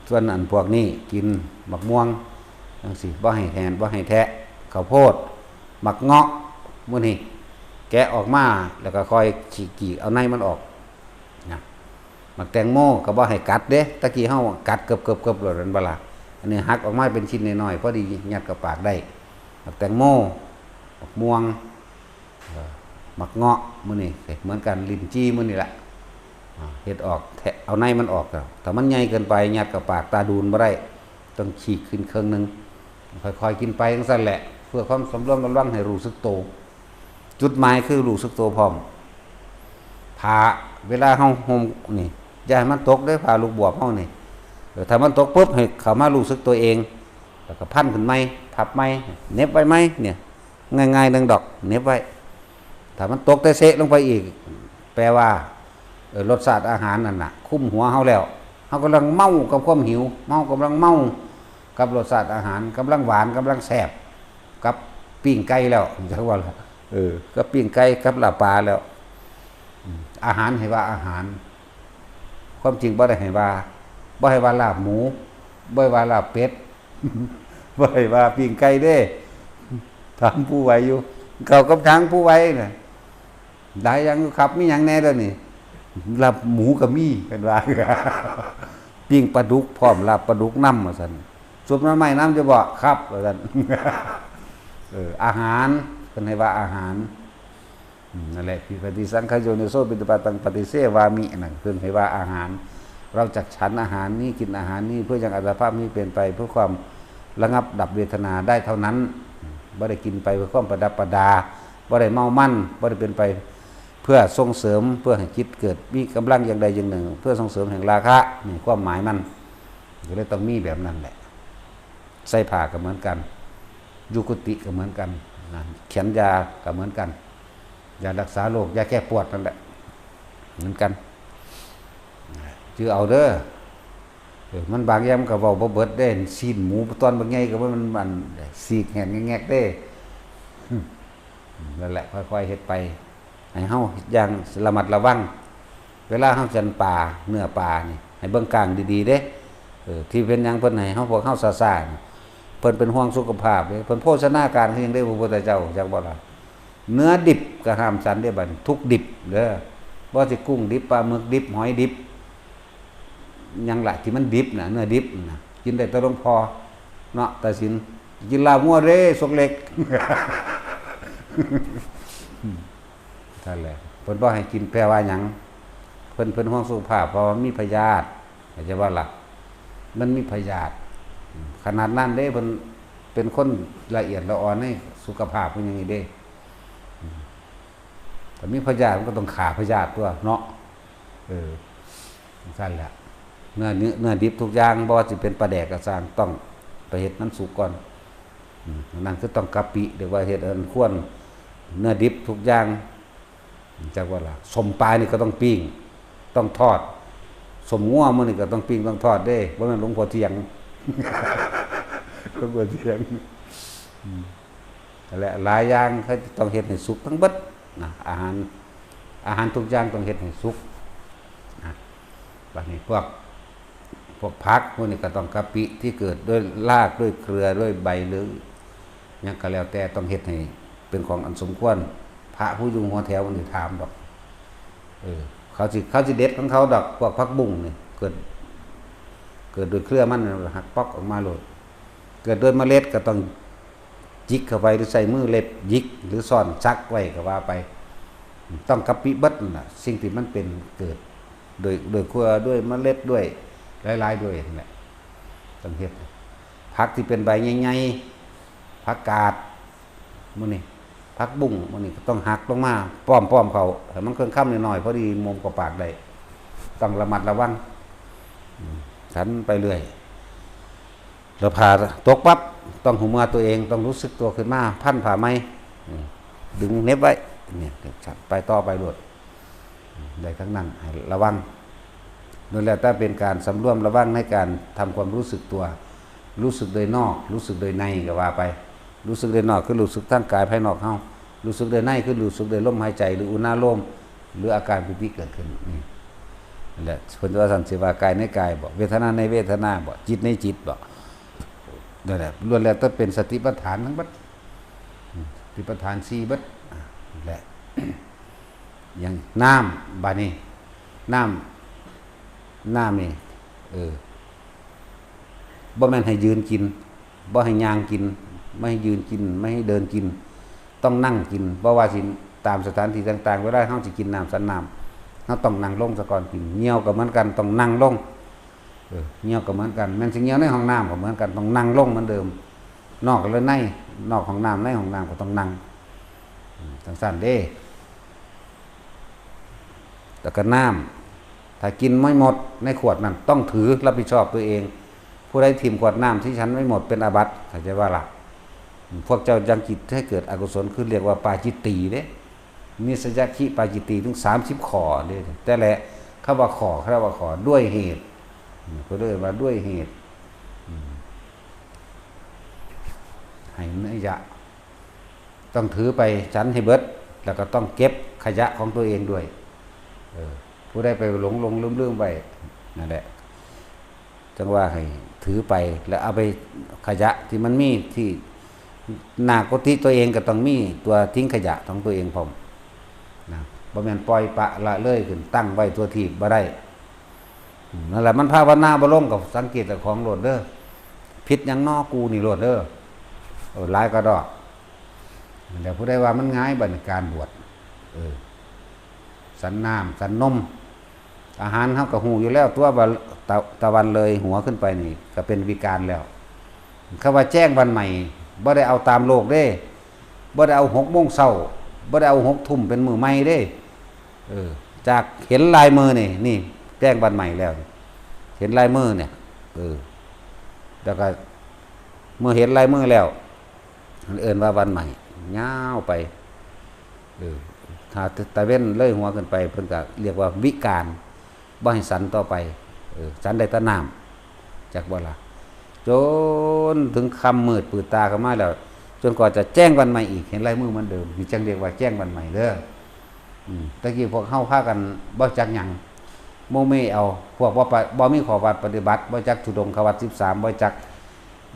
Speaker 1: ส่วนอันพวกนี้กินหมักม่วงจังซี่บ่ให้แทนบ่ให้แทะข้าวโพดหมักเงาะมื้อนี้แกะออกมาแล้วก็ค่อยฉีกเอาในมันออกนะหมักแตงโมก็บ่ให้กัดเด้ตะกี้เฮากัดเกือบๆๆแล้วนั่นบ่ล่ะอันนี้หักออกมาเป็นชิ้นน้อยๆพอดียัดกับปากได้หมักแตงโมหมักม่วงหมักเงาะมื้อนี้เหมือนกันลิ้นจี้มื้อนี้แหละเฮ็ดออกเอาในมันออกแล้วถ้ามันใหญ่เกินไปยัดกับปากตาดูนบ่ได้ต้องฉีกขึ้นครึ่งนึงค่อยๆกินไปจังซั่นแหละเพื่อความสำรวมระวังให้รู้สึกโตจุดหมายคือรู้สึกโตพร้อมผ้าเวลาเฮาห่มนี่อย่าให้มันตกเด้อผ้าลูกบวบเฮานี่ถ้ามันตกปุ๊บให้เข้ามารู้สึกตัวเองแล้วก็พันขึ้นไหมพับไหมเน็บไว้ไหมเนี่ยง่ายๆนึงดอกเน็บไว้ถ้ามันตกแต่เซะลงไปอีกแปลว่ารสชาติอาหารนั่นน่ะคุ้มหัวเฮาแล้วเฮากำลังเมากับความหิวกำลังเมากับรสชาติอาหารกำลังหวานกำลังแซ่บกับปิ้งไก่แล้วจังว่ากับปิ้งไก่กับลาบปลาแล้วอาหารให้ว่าอาหารความจริงบ่ได้ให้ว่าลาบหมูบ่ให้ว่าลาบเป็ดบ่ให้ว่าปิ้งไก่เด้ถามผู้ไว้อยู่เขากับทางผู้ไว้น่ะได้ยังครับมีหยังแน่เด้อนี่ลาบหมูก็มีเป็นว่าปิ้งปลาดุกพร้อมลาบปลาดุกนำว่าซั่น ซุปน้ำใหม่น้ำจะบอกครับว่าซั่น อาหารเพิ่นให้ว่าอาหารนั่นแหละพิปฏิสังขโยนิโสปิตุปาตังปฏิเสวามินั่นเพิ่นให้ว่าอาหารเราจักฉันอาหารนี้กินอาหารนี้เพื่อยังอัตภาพนี้เป็นไปเพื่อความระงับดับเวทนาได้เท่านั้นบ่ได้กินไปเพื่อความประดับประดาบ่ได้เมามั่นบ่ได้เป็นไปเพื่อส่งเสริมเพื่อให้จิตเกิดมีกำลังอย่างใดอย่างหนึ่งเพื่อส่งเสริมแห่งราคะนี่ความหมายมันก็เลยต้องมีแบบนั้นแหละใส่ผ้าก็เหมือนกันยุกุติก็เหมือนกันนะเขียนยาก็เหมือนกันยารักษาโรคยาแก้ปวดนั่นแหละเหมือนกันชื่อเอาเด้อมันบางอย่างมันก็เว้าบ่เบิดเด้ซีนหมูตอนบางใหญ่ก็ว่ามันสีกแหนแงกๆเด้นั่นแหละค่อยๆเฮ็ดไปให้เฮาอย่างระมัดระวังเวลาเฮาจันปลาเนื้อปลานี่ให้เบิ่งกลางดีๆเด้ที่เป็นหยังเพิ่นให้เฮาพวกเฮาซ่าๆเพิ่นเป็นห่วงสุขภาพเด้เพิ่นโภชนาการคือหยังได้พระพุทธเจ้าจักบ่ล่ะเนื้อดิบก็ห้ามฉันได้บัดทุกดิบเด้อบ่สิกุ้งดิบปลาหมึกดิบหอยดิบยังละที่มันดิบน่ะเนื้อดิบน่ะกินได้แต่หลวงพ่อเนาะตัดสินกินลาบงัวเร่สกเล็กนั่นแหละเพิ่นบ่ให้กินแปลว่าหยังเพิ่นห่วงสุขภาพเพราะว่ามีพยาธิเข้าใจว่าล่ะมันมีพยาธิขนาดนั้นเด้เพิ่นเป็นคนละเอียดละอ่อนในสุขภาพเพิ่นอย่างนี้เด้แต่มีพยาธิมันก็ต้องฆ่าพยาธิตัวเนาะนั่นแหละเนื้อดิบทุกอย่างบ่ว่าสิเป็นปลาแดกก็สร้างต้องไปเฮ็ดมันสุกก่อนนั่นคือต้องกะปิเรียกว่าเฮ็ดอันควรเนื้อดิบทุกอย่างจักว่าล่ะสมปลานี่ก็ต้องปิ้งต้องทอดสมงัวมื้อนี่ก็ต้องปิ้งต้องทอดเด้บ่แม่นหลวงพ่อเที่ยงหลวงพ่อเที่ยงนั่นแหละหลายอย่างเขาต้องเฮ็ดให้สุกทั้งเบิดนะอาหารทุกอย่างต้องเฮ็ดให้สุกนะบัดนี้พวกผักพวกนี้ก็ต้องกะปิที่เกิดด้วยรากด้วยเครือด้วยใบหรือหยังก็แล้วแต่ต้องเฮ็ดให้เป็นของอันสมควรพระผู้อยู่หัวแถวมันสิถามดอกเขาสิเด็ดของเขาดอกพวกผักบุ้งนี่เกิดโดยเครือมันหักปอกออกมาโลดเกิดโดยเมล็ดก็ต้องจิกเข้าไปหรือใส่มือเล็บยิกหรือซ่อนซักไว้ก็ว่าไปต้องกะปิเบิดนั่นน่ะสิ่งที่มันเป็นเกิดโดยเครือด้วยเมล็ดด้วยหลายๆด้วยนั่นแหละต้องเฮ็ดผักที่เป็นใบใหญ่ๆผักกาดมื้อนี้ผักบุ้งมื้อนี้ก็ต้องหักลงมาป้อมเขาให้มันเครื่องค่ำน้อยๆพอดีมุมกับปากได้ต้องระมัดระวังฉันไปเรื่อยแล้วผ่าตกปั๊บต้องหูมือตัวเองต้องรู้สึกตัวขึ้นมาพันผ่าไม้ดึงเน็บไว้เนี่ยไปต่อไปโดดได้ทั้งนั้นให้ระวังนั่นแหละถ้าเป็นการสำรวมระวังในการทำความรู้สึกตัวรู้สึกโดยนอกรู้สึกโดยในก็ว่าไปรู้สึกโดยนอกคือรู้สึกทั้งกายภายนอกเฮารู้สึกโดยในคือรู้สึกโดยลมหายใจหรืออุณาโลมหรืออาการปิติเกิดขึ้นนี่นั่นแหละเพิ่นว่าสันสิว่ากายในกายบ่เวทนาในเวทนาบ่จิตในจิตบ่นั่นแหละล้วนแล้วต้องเป็นสติปัฏฐานทั้งบัดสติปัฏฐาน4บัดนั่นแหละอย่างน้ำบาดนี้น้ำนี่บ่แม่นให้ยืนกินบ่ให้ย่างกินไม่ให้ยืนกินไม่ให้เดินกินต้องนั่งกินบ่ว่าสิตามสถานที่ต่างๆเวลาเฮาสิกินน้ำสันน้ำเฮาต้องนั่งลงซะก่อนกินเหี่ยวก็เหมือนกันต้องนั่งลงเหี่ยวก็เหมือนกันแม่นสิเหี่ยวในห้องน้ำก็เหมือนกันต้องนั่งลงเหมือนเดิมนอกและในนอกห้องน้ำในห้องน้ำก็ต้องนั่งจังซั่นเด้แล้วก็น้ำถ้ากินไม่หมดในขวดนั้นต้องถือรับผิดชอบตัวเองผู้ใดทิ่มขวดน้ำที่ฉันไม่หมดเป็นอาบัติเข้าใจว่าล่ะพวกเจ้ายังจิตให้เกิดอกุศลคือเรียกว่าปาจิตตีเด้นิสยคิปาจิตตีถึง30ข้อเด้แต่แหละคำว่าข้อด้วยเหตุก็เรียกว่าด้วยเหตุให้เนื้อยะต้องถือไปฉันให้เบิดแล้วก็ต้องเก็บขยะของตัวเองด้วยผู้ได้ไปหลงลืมไปนั่นแหละจังว่าให้ถือไปแล้วเอาไปขยะที่มันมีที่หน้ากุฏิตัวเองก็ต้องมีตัวทิ้งขยะของตัวเองพร้อมนะบ่แม่นปล่อยปะละเลยขึ้นตั้งไว้ตัวที่บ่ได้นั่นแหละมันภาวนาบ่ลงกับสังเกตของโลดเด้อ ผิดหยังนอกูนี่โลดเด้อหลายก็ดอกแต่ผู้ใดว่ามันง่ายบัดนี้การบวชสันน้ำสันนมอาหารเฮาก็ฮู้อยู่แล้วตัวว่าตะวันเลยหัวขึ้นไปนี่ก็เป็นวิการแล้วคำว่าแจ้งวันใหม่บ่ได้เอาตามโลกเด้บ่ได้เอา6 โมงเช้าบ่ได้เอา6 ทุ่มเป็นมื้อใหม่เด้จากเห็นลายมือนี่แจ้งวันใหม่แล้วเห็นลายมือเนี่ยแล้วก็เมื่อเห็นลายมือแล้วเอิ้นว่าวันใหม่ยาวไปถ้าตะเว้นเลยหัวขึ้นไปเพิ่นก็เรียกว่าวิการบ่ให้สันต่อไปสันได้แต่น้ำจากบ่ล่ะจนถึงค่ำมืดปืดตาเข้ามาแล้วจนกว่าจะแจ้งวันใหม่อีกเห็นลายมือเหมือนเดิมนี่จังเรียกว่าแจ้งวันใหม่เด้อตะกี้พวกเฮาพากันบ่จักหยังโมเมเอาพวกบ่มีข้อวัดปฏิบัติบ่จักธุดงควัด13บ่จัก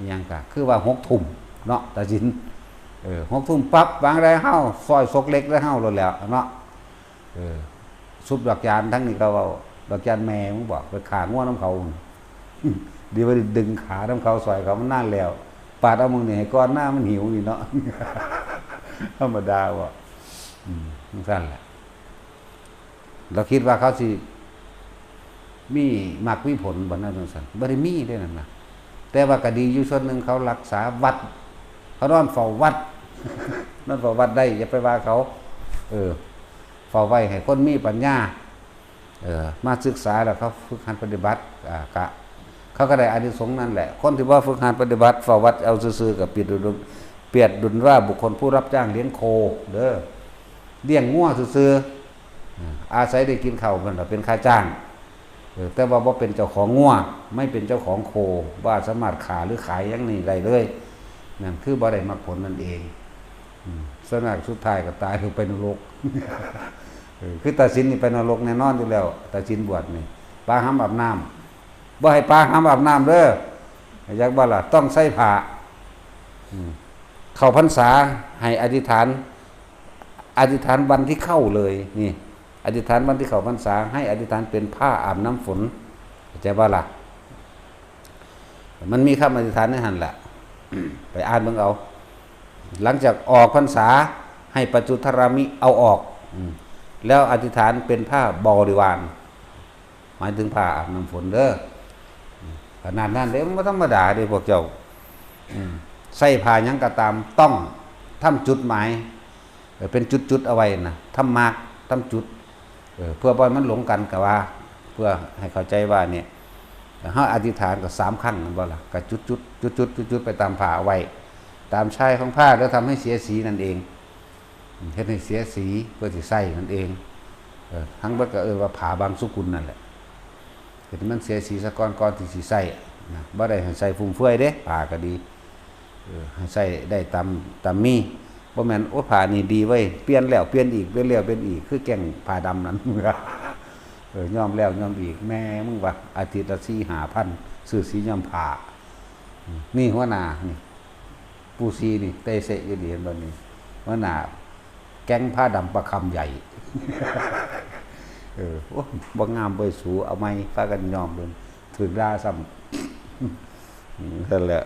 Speaker 1: หยังก็คือว่า6 ทุ่มเนาะตาจิน6 ทุ่มปั๊บวางได้เฮาซอยซกเล็กได้เฮาโลดแล้วเนาะซุบดอกยานทั้งนี้ก็เว้าดอกยานแม่มึงบอกไปขางัวน้ำเขาดีว่าดึงขาน้ำเขาซอยเขามันนานแล้วปาดเอามึงนี่ให้ก่อนหน้ามันหิวนี่เนาะธรรมดาว่ะมันสั่นแหละเราคิดว่าเขาสิมีมากมีผลบ่นั้นสั่นบ่ได้มีได้นั่นน่ะแต่ว่าก็ดีอยู่ส่วนนึงเขารักษาวัดเขานอนเฝ้าวัดนอนเฝ้าวัดได้อย่าไปว่าเขาเฝ้าไว้ให้คนมีปัญญามาศึกษาแล้วเขาฝึกหัดปฏิบัติเขาก็ได้อานิสงส์นั่นแหละคนที่ว่าฝึกหัดปฏิบัติเฝ้าวัดเอาซื่อๆกับเปรียบดุลว่าบุคคลผู้รับจ้างเลี้ยงโคเด้อเลี้ยงงัวซื่อๆอาศัยได้กินข้าวเพิ่นเป็นค่าจ้างแต่ว่าบ่เป็นเจ้าของงัวไม่เป็นเจ้าของโคว่าสามารถขาหรือขายอย่างนี้ได้เลยนั่นคือบ่ได้มรรคผลนั่นเองส่วนมากสุดท้ายก็ตายลงไปนรกคือตาสินนี่ไปนรกแน่นอนอยู่แล้วตาสินบวชนี่ปลาห้ำอาบน้ำบ่ให้ปลาห้ำอาบน้ำเด้ออยากบ่ล่ะต้องใส่ผ้าเข้าพรรษาให้อธิษฐานวันที่เข้าเลยนี่อธิษฐานวันที่เข้าพรรษาให้อธิษฐานเป็นผ้าอาบน้ำฝนเข้าใจบ่ล่ะมันมีคำอธิษฐานในหันแหละไปอ่านเบิ่งเอาหลังจากออกพรรษาให้ปัจจุทรามิเอาออกแล้วอธิษฐานเป็นผ้าบริวารหมายถึงผ้าอาบน้ำฝนเด้อขนาดนั้นเด้มันบ่ธรรมดาเด้พวกเจ้าใส่ผ้าหยังก็ตามต้องทำจุดหมายเป็นจุดๆเอาไว้นะทำมาร์กทำจุดเพื่อบ่ให้มันหลงกันก็ว่าเพื่อให้เข้าใจว่าเนี่ยเฮาอธิษฐานก็3 ครั้งนั่นบ่ล่ะก็จุดๆไปตามผ้าเอาไว้ตามชายของผ้าแล้วทำให้เสียสีนั่นเองเฮ็ดให้เสียสีเพื่อสิใส่นั่นเองทั้งเบิดก็ว่าผ้าบางสุกุลนั่นแหละเฮ็ดให้มันเสียสีซะก่อนที่สิใส่นะบ่ได้ให้ใส่ฟุ่มเฟือยเด้ผ้าก็ดีให้ใส่ได้ตามมีบ่แม่นโอ้ผ้านี่ดีเว้ยเปลี่ยนแล้วเปลี่ยนอีกเปลี่ยนแล้วเปลี่ยนอีกคือแก่งผ้าดำนั้นยอมแล้วยอมอีกแม่มึงว่าอาทิตย์ละ 4-5,000 ซื้อสีย้อมผ้านี่หัวหน้านี่ปูซีนี่เตเสะอยู่ดีเห็นบ่นี่หัวหน้าแก๊งผ้าดำประคำใหญ่โอ้บ่งามบ่สูเอาไม้พากันยอมเบิ่งถึกด่าซ้ำนั่นแหละ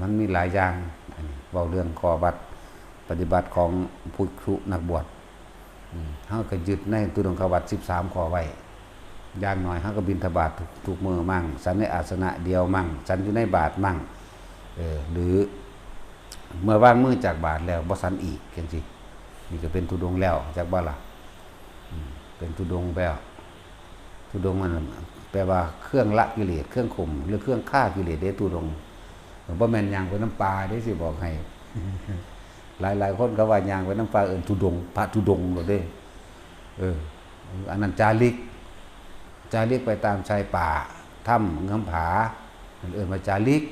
Speaker 1: มันมีหลายอย่างอันนี้เว้าเรื่องข้อวัดปฏิบัติของผู้ครูนักบวชเฮาก็ยึดในตุดงควัด13ข้อไว้อย่างน้อยเฮาก็บิณฑบาตทุกมื้อมั่งฉันในอาสนะเดียวมั่งฉันอยู่ในบาตรมั่งหรือเมื่อวางมือจากบาตรแล้วบ่สันอีกจังซี่นี่ก็เป็นทุดงแล้วจากบ่ล่ะเป็นทุดงแล้วทุดงมันแปลว่าเครื่องละกิเลสเครื่องข่มหรือเครื่องฆ่ากิเลสเด้ทุดงบ่แม่นยางไปน้ำปลาได้สิบอกให้หลายคนก็ว่ายางไปน้ำปลาทุดงพระทุดงโลดเด้อันนั้นจาริกไปตามชายป่าถ้ำเงื้อมผามาจาริก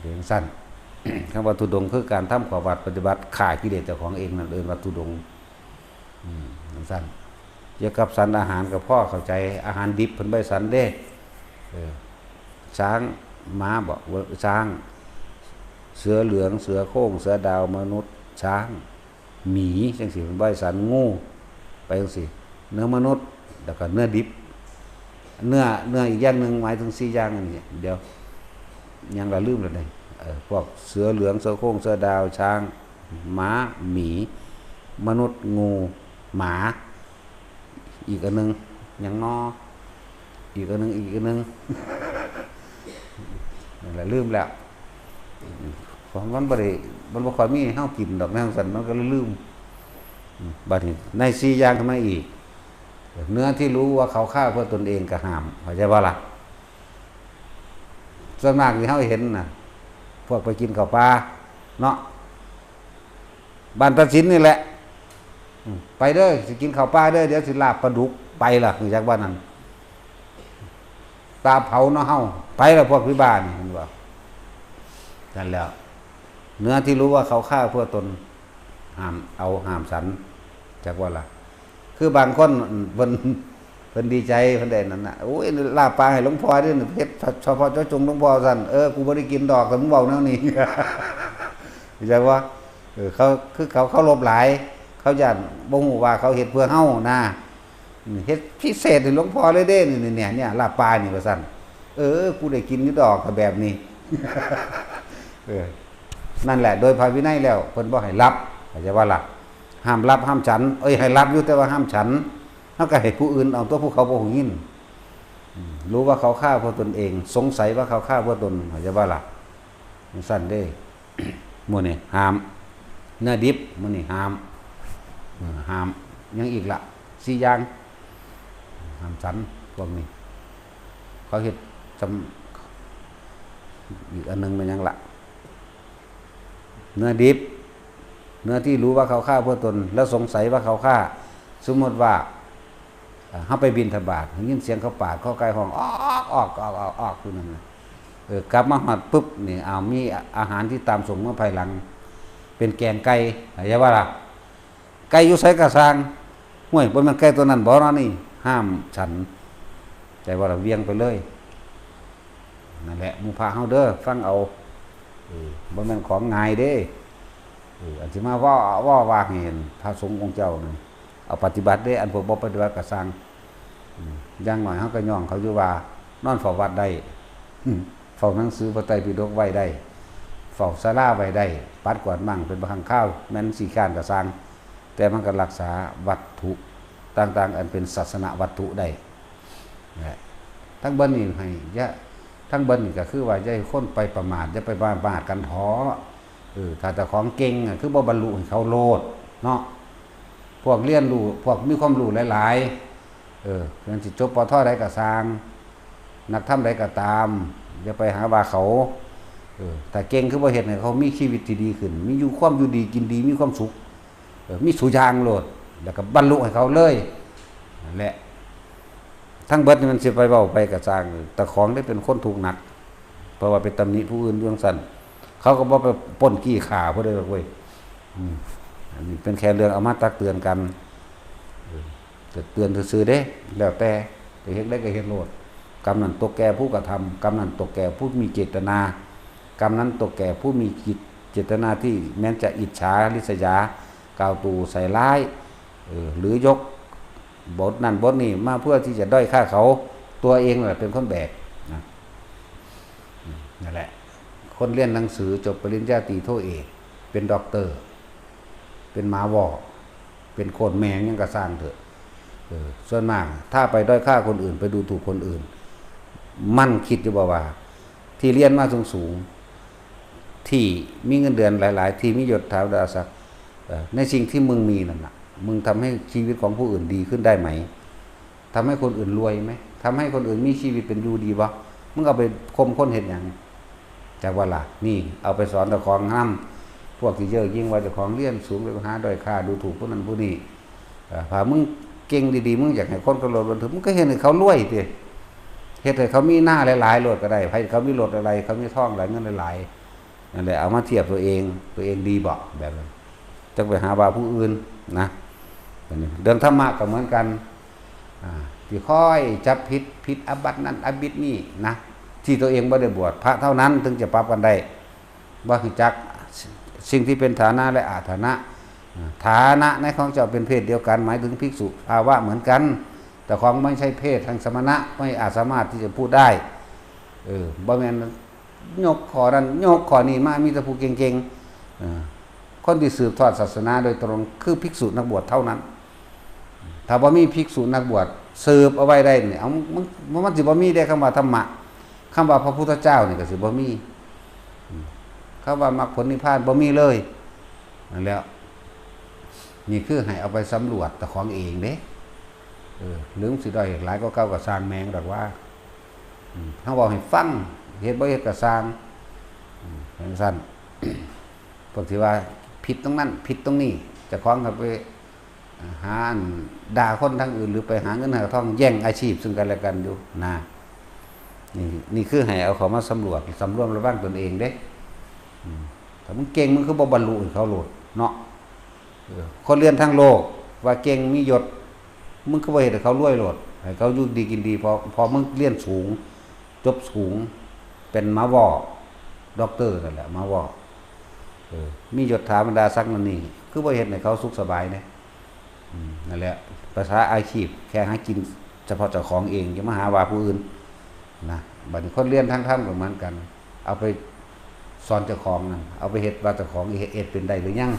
Speaker 1: เรื่องสั้นคำว่าทุดงคือการทำข้อวัดปฏิบัติฆ่ากิเลสเจ้าของเองนั่นว่าทุดงสั้นเกี่ยวกับสันอาหารกับพ่อเข้าใจอาหารดิบเพิ่นใบสันเด้ช้างม้าบอกว่าช้างเสือเหลืองเสือโคร่งเสือดาวมนุษย์ช้างหมีจังซี่เพิ่นใบสันงูไปจังซี่เนื้อมนุษย์แล้วก็เนื้อดิบ เนื้ออีกอย่างหนึ่งหมายถึง4อย่างนี่เดี๋ยวยังละลืมแล้วได้พวกเสือเหลืองเสือโคร่งเสือดาวช้างม้าหมีมนุษย์งูหมาอีกอันนึงยังนออีกอันนึงนั่นแหละลืมแล้วของมันบ่ค่อยมีเฮากินดอกแนวซั่นมันก็เลยลืมบัดนี้ใน4อย่างทำไมอีกเนื้อที่รู้ว่าเขาฆ่าเพื่อตนเองก็ห้ามเข้าใจบ่ล่ะส่วนมากที่เฮาเห็นน่ะพวกไปกินข้าวปลาเนาะบ้านตัดสินนี่แหละไปเด้อสิกินข้าวปลาเด้อเดี๋ยวสิลาบปลาดุกไปล่ะคือจากบ้านนั้นตาเผาเนาะเฮาไปแล้วพวกพี่บ้านนี่เห็นบ่นั่นแล้วเนื้อที่รู้ว่าเขาฆ่าเพื่อตนห้ามสันจากว่าล่ะคือบางคนเพิ่นดีใจเพิ่นได้นั่นน่ะโอ้ยลาบปลาให้หลวงพ่อด้วยเฮ็ดเฉพาะเจ้าจงหลวงพ่อซั่นกูบ่ได้กินดอกแต่มึงเว้าแนวนี้จากว่าเขาลบหลายเขาย่านบ่ฮู้ว่าเขาเฮ็ดเพื่อเฮานะเฮ็ดพิเศษให้หลวงพ่อเลยเด้นี่เนี่ยลาบปลานี่ว่าซั่นกูได้กินอยู่ดอกก็แบบนี้นั่นแหละโดยภายวินัยแล้วเพิ่นบ่ให้รับเข้าใจว่าล่ะห้ามรับห้ามฉันให้รับอยู่แต่ว่าห้ามฉันเฮาก็ให้ผู้อื่นเอาตัวผู้เขาบ่ฮู้ยินรู้ว่าเขาฆ่าเพื่อตนเองสงสัยว่าเขาฆ่าเพื่อตนเข้าใจว่าล่ะสั่นเด้มื้อนี้ห้ามเนื้อดิบมื้อนี้ห้ามยังอีกละ4อย่างห้ามฉันพวกนี้เขาเฮ็ดจำอีกอันนึงมันยังละเนื้อดิบเนื้อที่รู้ว่าเขาฆ่าเพื่อตนแล้วสงสัยว่าเขาฆ่าสมมติว่าเฮาไปบิณฑบาตยินเสียงเขาปาดเข้าใกล้ห้องออกคือนั่นน่ะกลับมาฮอดปุ๊บนี่มีอาหารที่ตามส่งมาภายหลังเป็นแกงไก่เข้าใจว่าล่ะไก่อยู่ไสก็สร้างห้วยบ่แม่นไก่ตัวนั้นบ่เนาะนี่ห้ามฉันแต่ว่าเราเวียงไปเลยนั่นแหละหมู่พระเฮาเด้อฟังเอาบ่แม่นของง่ายเด้อันสิมาว่าเห็นพระสงฆ์องค์เจ้านี่เอาปฏิบัติได้อันพวกบ่ปฏิบัติก็สร้างอย่างน้อยเฮาก็ย่องเขาอยู่ว่านอนเฝ้าวัดได้เฝ้าหนังสือพระไตรปิฎกไว้ได้เฝ้าศาลาไว้ได้ปัดกวาดมั่งเป็นบางครั้งแม้นสิการก็สร้างแต่มันก็รักษาวัตถุต่างๆอันเป็นศาสนวัตถุได้ทั้งเบิ่นนี่ให้ทั้งเบิ่นนี่ก็คือว่าอย่าให้คนไปประมาทอย่าไปประมาทกันท้อถ้าแต่ของเก่งคือบ่บรรลุให้เขาโลดเนาะพวกเรียนรู้พวกมีความรู้หลายๆเพิ่นสิจบป.ท.ใดก็สร้างนักธรรมใดก็ตามอย่าไปหาว่าเขาแต่เก่งคือบ่เฮ็ดให้เขามีชีวิตที่ดีขึ้นมีอยู่ความอยู่ดีกินดีมีความสุขมีสุยางโลดแล้วก็บรรลุให้เขาเลยนั่นแหละทั้งเบิดนี่มันสิไปเว้าไปก็สร้างแต่ของได้เป็นคนถูกหนักเพราะว่าไปตำหนิผู้อื่นจังซั่นเขาก็บ่ไปป้นกี้ข่าผู้ใดหรอกเว้ยอันนี้เป็นแค่เรื่องเอามาตักเตือนกันเตือนซื่อๆเด้แล้วแต่เฮ็ดได้ก็เฮ็ดโลดกรรมนั้นตกแก่ผู้กระทำกรรมนั้นตกแก่ผู้มีเจตนากรรมนั้นตกแก่ผู้มีเจตนาที่แม้จะอิจฉาริษยากล่าวตู่ใส่ร้ายหรือยกบทนั้นบทนี้มาเพื่อที่จะด้อยค่าเขาตัวเองแหละเป็นคนแบกนั่นแหละคนเรียนหนังสือจบปริญญาตรีโทเอกเป็นด็อกเตอร์เป็นหมาวอกเป็นโคตรแมงยังกระสร้างเถอะส่วนมากถ้าไปด้อยค่าคนอื่นไปดูถูกคนอื่นมั่นคิดอยู่บ่ว่าที่เรียนมาสูงที่มีเงินเดือนหลายๆที่มียศถาบรรดาศักดิ์ในสิ่งที่มึงมีนั่นน่ะมึงทำให้ชีวิตของผู้อื่นดีขึ้นได้ไหมทำให้คนอื่นรวยไหมทำให้คนอื่นมีชีวิตเป็นอยู่ดีบ่มึงเอาไปคมคนเห็นอย่างจากว่าล่ะนี่เอาไปสอนแต่ของห้ามพวกที่เยอะยิ่งว่าเจ้าของเรียนสูงเลยหาด้อยค่าดูถูกผู้นั้นผู้นี้พามึงเก่งดีๆมึงอยากให้คนกระโดดบนถึงมึงก็เห็นให้เขารวยสิเฮ็ดให้เขามีหน้าหลายๆโลดก็ได้ให้เขามีโลดอะไรเขามีท่องหลายเงินหลายๆนั่นแหละเอามาเทียบตัวเองดีบ่แบบนั้นจะไปหาว่าผู้อื่นนะเรื่องธรรมะก็เหมือนกันที่ค่อยจับผิดอบัตินั้นอบิดนี่นะที่ตัวเองบ่ได้บวชพระเท่านั้นถึงจะปรับกันได้ว่าคือจักสิ่งที่เป็นฐานะและอาฐานะฐานะในของเจ้าเป็นเพศเดียวกันหมายถึงภิกษุภาวะเหมือนกัน แต่ของไม่ใช่เพศทางสมณะไม่อาจสามารถที่จะพูดได้บ่แม่นยกขอนั้นยกขอนี้มามีแต่ผู้เก่งๆคนที่สืบทอดศาสนาโดยตรงคือภิกษุนักบวชเท่านั้นถ้าบ่มีภิกษุนักบวชสืบเอาไว้ได้เนี่ยมันสิบ่มีได้คำว่าธรรมะคำว่าพระพุทธเจ้านี่ก็สิบ่มีคำว่ามรรคผลนิพพานบ่มีเลยนั่นแล้วนี่คือให้เอาไปสำรวจแต่ของเองเด้หรือสิได้หลายก็เก่ากับสร้างแมงดอกว่าเขาบอกให้ฟังเฮ็ดบ่เฮ็ดก็สร้างอย่างสั้นพวกที่ว่าผิดตรงนั้นผิดตรงนี้จะคล้องกับไปหาด่าคนทั้งอื่นหรือไปหาเงินหาทองแย่งอาชีพซึ่งกันและกันอยู่นะนี่คือให้เอาเขามาสำรวจสำรวจระบ้างตนเองเด้ถ้ามึงเก่งมึงคือบ่บรรลุเขาโลดเนาะคนเรียนทางโลกว่าเก่งมียศมึงก็บ่เฮ็ดให้เขารวยโลดให้เขาอยู่ดีกินดีพอมึงเรียนสูงจบสูงเป็นมาวอด็อกเตอร์นั่นแหละมาวอมียศถาบรรดาศักดิ์นั่นนี่คือบ่เฮ็ดให้เขาสุขสบายเนี่ยนั่นแหละภาษาอาชีพแค่หากินเฉพาะเจ้าของเองอย่ามาหาว่าผู้อื่นนะบัดนี้คนเรียนทางธรรมก็เหมือนกันเอาไปสอนเจ้าของนั่นเอาไปเฮ็ดว่าเจ้าของเฮ็ดเป็นได้หรือยัง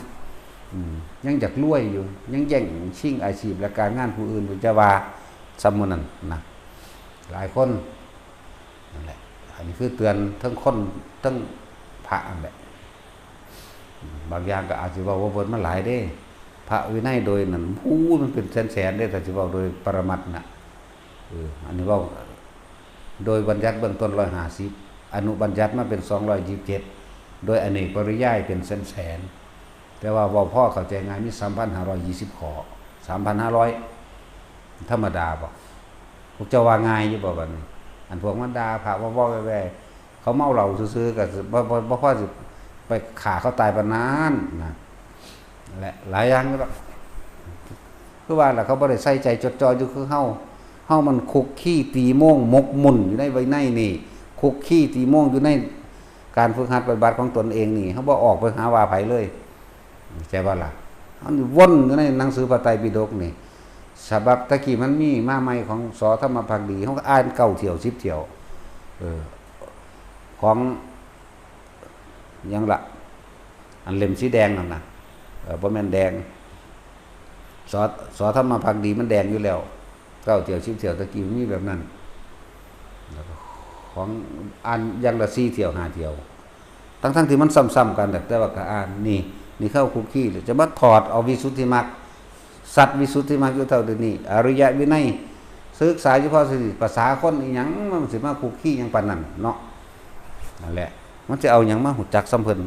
Speaker 1: ยังอยากรวยอยู่ยังแย่งชิงอาชีพและการงานผู้อื่นจะว่าซ้ำมื้อนั้นนะหลายคนนั่นแหละอันนี้คือเตือนทั้งคนทั้งพระนั่นแหละบางอย่างก็อาจจะว่าเบิ่นมาหลายเด้พระวินัยโดยนั้นมันเป็นแสนๆได้แต่สิเว้าโดยปรมัตถ์น่ะอันนี้เว้าโดยบัญญัติเบื้องต้น150อนุบัญญัติมาเป็น227โดยอเนกปริยายเป็นแสนๆแต่ว่าเว้าพ่อเข้าใจง่ายมี 3,520 ข้อ 3,500 ธรรมดาบ่พวกเจ้าว่าง่ายอยู่บ่บัดนี้อันพวกมันด่าพระว่าแว่ๆเขาเมาเหล้าซื่อๆก็บ่พอสิไปฆ่าเขาตายปานนั้นนะและหลายอย่างก็คือว่าล่ะเขาบ่ได้ใส่ใจจดจ่ออยู่คือเฮามันคุกขี้ตีโม่งมกมุ่นอยู่ในไว้ในนี่คุกขี้ตีโม่งอยู่ในการฝึกหัดปฏิบัติของตนเองนี่เฮาบ่ออกไปหาว่าไผเลยใช่บ่ล่ะเฮาวนอยู่ในหนังสือพระไตรปิฎกนี่ฉบับตะกี้มันมีมาใหม่ของสธรรมภักดีเฮาก็อ่าน9เที่ยว10เที่ยวของยังล่ะอันเล่มสีแดงนั่นน่ะบ่แม่นแดงสธรรมภักดีมันแดงอยู่แล้ว9เที่ยว10เที่ยวตะกี้มีแบบนั้นของอ่านอย่างละ4เที่ยว5เที่ยวทั้งที่มันซ้ำๆกันแต่ว่าก็อ่านนี่เข้าคุกกี้จะมาถอดเอาวิสุทธิมรรคสัตว์วิสุทธิมรรคอยู่เท่าเดี๋ยวนี้อริยวินัยศึกษาเฉพาะสิภาษาคนอีหยังมันสิมาคุกกี้หยังปานนั้นเนาะนั่นแหละมันจะเอาหยังมาหูจักซ้ำเพิ่น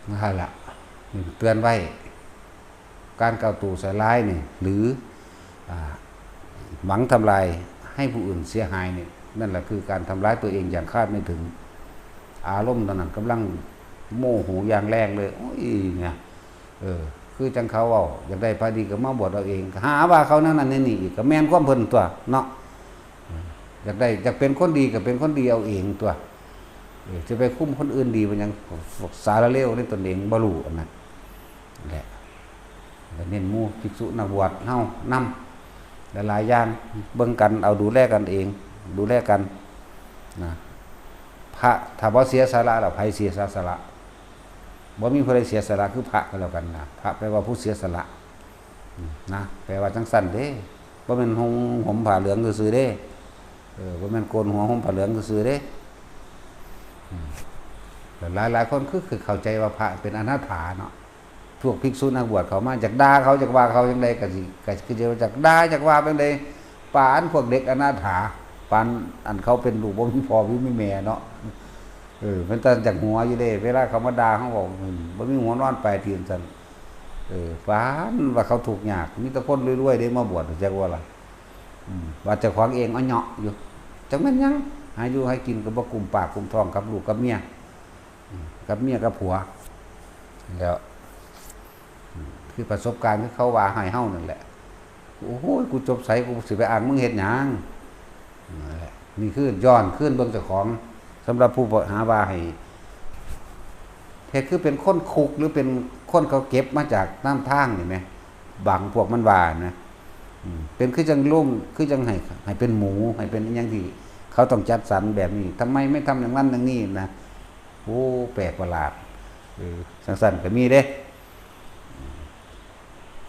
Speaker 1: นั่นล่ะเตือนไว้การกล่าวตู่ใส่ร้ายนี่หรือหวังทำลายให้ผู้อื่นเสียหายนี่นั่นแหละคือการทำร้ายตัวเองอย่างคาดไม่ถึงอารมณ์ตอนนั้นกำลังโมโหอย่างแรงเลยโอ้ยเนี่ยคือจังเขาเว้าอยากได้พอดีก็มาบวชเอาเองหาว่าเขานั่นนี่อีกก็แม่นความเพิ่นตัวเนาะอยากเป็นคนดีก็เป็นคนดีเอาเองตัวจะไปคุ้มคนอื่นดีมันยังสารเลวในตนเองบ่รู้อันนั้นแหละเน้นหมู่ภิกษุนักบวชเฮานำหลายๆอย่างเบิ่งกันเอาดูแลกันเองดูแลกันนะพระถ้าบ่เสียสละแล้วไผเสียสละบ่มีผู้ใดเสียสละคือพระก็แล้วกันนะพระแปลว่าผู้เสียสละนะแปลว่าจังซั่นเด้บ่แม่นห่มผ้าเหลืองซื่อๆเด้บ่แม่นโกนหัวห่มผ้าเหลืองซื่อๆเด้หลายคนคือเข้าใจว่าพระเป็นอนาถาเนาะพวกภิกษุนักบวชเขามาจากด่าเขาจากว่าเขาจังได๋ก็สิคือจะจากด่าจากว่าจังได๋ปานพวกเด็กอนาถาปานอันเขาเป็นลูกบ่มีพ่อมีแม่เนาะมันตั้งจากหัวอยู่เด้เวลาเขามาด่าเขาบอกบ่มีหัวนอนปลายตีนซั่นปานว่าเขาทุกข์ยากมีแต่คนรวยๆได้มาบวชจักว่าล่ะว่าเจ้าของเองเอาเหาะอยู่จังแม่นยังหาอยู่ให้กินก็บ่กุมปากกุมท้องกับลูกกับเมียกับผัวแล้วคือประสบการณ์ที่เขาว่าให้เฮานั่นแหละโอ้โหกูจบไสกูสิไปอ้างมึงเฮ็ดหยังนั่นแหละนี่คือย้อนขึ้นเบิ่งเจ้าของสำหรับผู้หาว่าให้เฮ็ดคือเป็นคนคุกหรือเป็นคนเขาเก็บมาจากน้ำทางนี่แหมบางพวกมันว่านะ เป็นคือจังโล่งคือจังให้เป็นหมูให้เป็นอย่างที่เขาต้องจัดสรรแบบนี้ทำไมไม่ทำอย่างนั้นอย่างนี้นะโอ้แปลกประหลาดสั้นๆก็มีเด้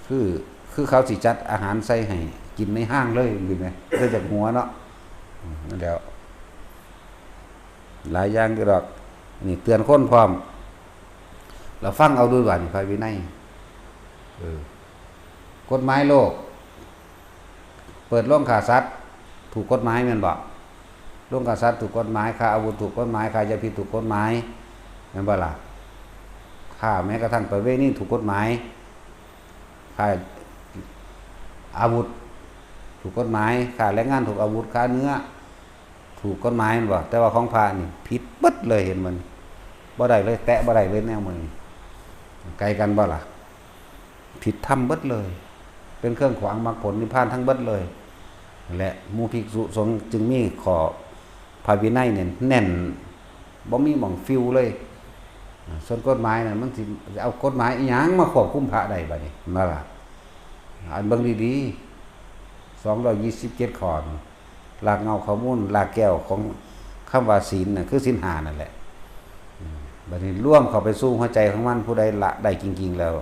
Speaker 1: คือเขาสิจัดอาหารใส่ให้กินในห้างเลยอยู่ไหมเกิดจากหัวเนาะนั่นแล้วหลายอย่างก็ดอกนี่เตือนคนพร้อมเราฟังเอาด้วยว่านี่ภายวินัยกฎหมายโลกเปิดโรงฆ่าสัตว์ถูกกฎหมายแม่นบ่โรงฆ่าสัตว์ถูกกฎหมายฆ่าอาวุธถูกกฎหมายฆ่ายาพิษถูกกฎหมายแม่นบ่ล่ะฆ่าแม้กระทั่งประเวณีถูกกฎหมายฆ่าอาวุธถูกกฎหมายฆ่าแรงงานถูกอาวุธฆ่าเนื้อถูกกฎหมายแม่นบ่แต่ว่าของพระนี่ผิดปึ๊ดเลยเห็นมันบ่ได้เลยแตะบ่ได้เลยแนวมือไกลกันบ่ล่ะผิดธรรมเบิดเลยเป็นเครื่องขวางมรรคผลนิพพานทั้งเบิดเลยและหมู่ภิกษุสงฆ์จึงมีขอภายวินัยเนี่ยแน่นบ่มีหม่องฟิวเลยส่วนกฎหมายน่ะมันสิเอากฎหมายอีหยังมาควบคุมพระได้บัดนี้มาล่ะอ่านเบิ่งดีๆ227ข้อหลักเงาข้อมูลหลักแก้วของคำว่าศีลน่ะคือศีล5นั่นแหละบัดนี้ร่วมเข้าไปสู่หัวใจของมันผู้ใดละได้จริงๆแล้ว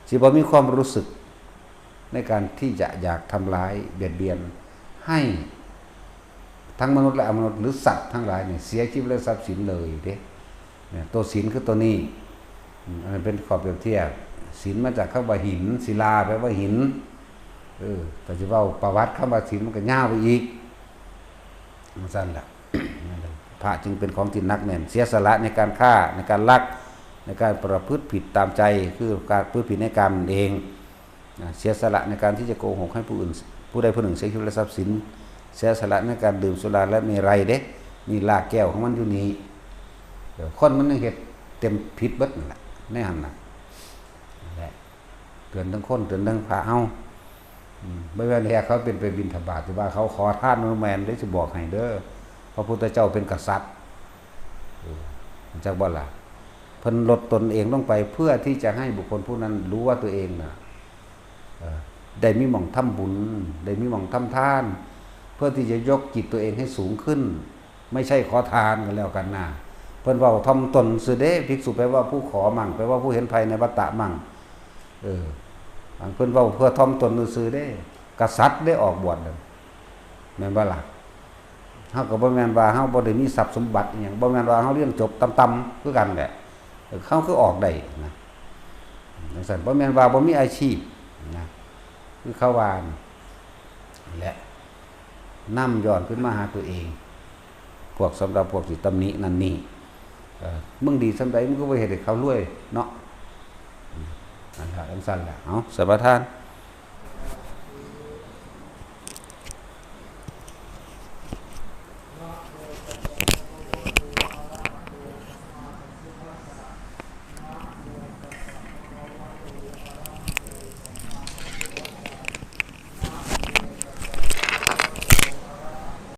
Speaker 1: สิบ่มีความรู้สึกในการที่จะอยากทำร้ายเบียดเบียนให้ทั้งมนุษย์และอมนุษย์หรือสัตว์ทั้งหลายเนี่ยเสียชีวิตและทรัพย์สินเลยเด้เนี่ยตัวศีลคือตัวนี้อันนั้นเป็นข้อเปรียบเทียบศีลมาจากคำว่าหินศิลาแปลว่าหินแต่สิเว้าประวัติคำว่าศีลมันก็ยาวไปอีกมันสั้นล่ะ พระจึงเป็นของที่นักแน่นเสียสละในการฆ่าในการลักในการประพฤติผิดตามใจคือการประพฤติผิดในกรรมเองเสียสละในการที่จะโกหกให้ผู้อื่นผู้ใดผู้หนึ่งเสียชีวิตและทรัพย์สินเสียสละในการดื่มสุราและเมรัยเด้นี่ลากแก้วของมันอยู่นี้คนมันเฮ็ดเต็มผิดเบิดนั่นแหละในหั่นน่ะแหละเตือนทั้งคนเตือนทั้งพระเฮาบ่แม่นแท้เขาเป็นไปบิณฑบาตแต่ว่าเขาขอทานแม่นได้สิบอกให้เด้อพระพุทธเจ้าเป็นกษัตริย์จักบ่ล่ะเพิ่นลดตนเองลงไปเพื่อที่จะให้บุคคลผู้นั้นรู้ว่าตัวเองน่ะได้มีหม่องทำบุญได้มีหม่องทำทานเพื่อที่จะยกจิตตัวเองให้สูงขึ้นไม่ใช่ขอทานกันแล้วกันนะเพิ่นเว้าทำตนซื่อเด้ภิกษุแปลว่าผู้ขอมั่งแปลว่าผู้เห็นภัยในวัฏฏะมั่งเพิ่นเว้าเพื่อทำตนซื่อเด้กษัตริย์ได้ออกบวชนั่นแม่นบ่ล่ะเฮาก็บ่แม่นว่าเฮาบ่ได้มีทรัพย์สมบัติอีหยังบ่แม่นว่าเฮาเรียนจบต่ำๆคือกันแหละเขาคือออกได้นะจังซั่นบ่แม่นว่าบ่มีอาชีพนะคือเขาว่าและนำย้อนขึ้นมาหาตัวเองพวกสำหรับพวกที่ตำหนินั่นนี่มึงดีซำใดมึงก็บ่เฮ็ดให้เขารวยเนาะนั่นล่ะจังซั่นล่ะเอาสัมปทาน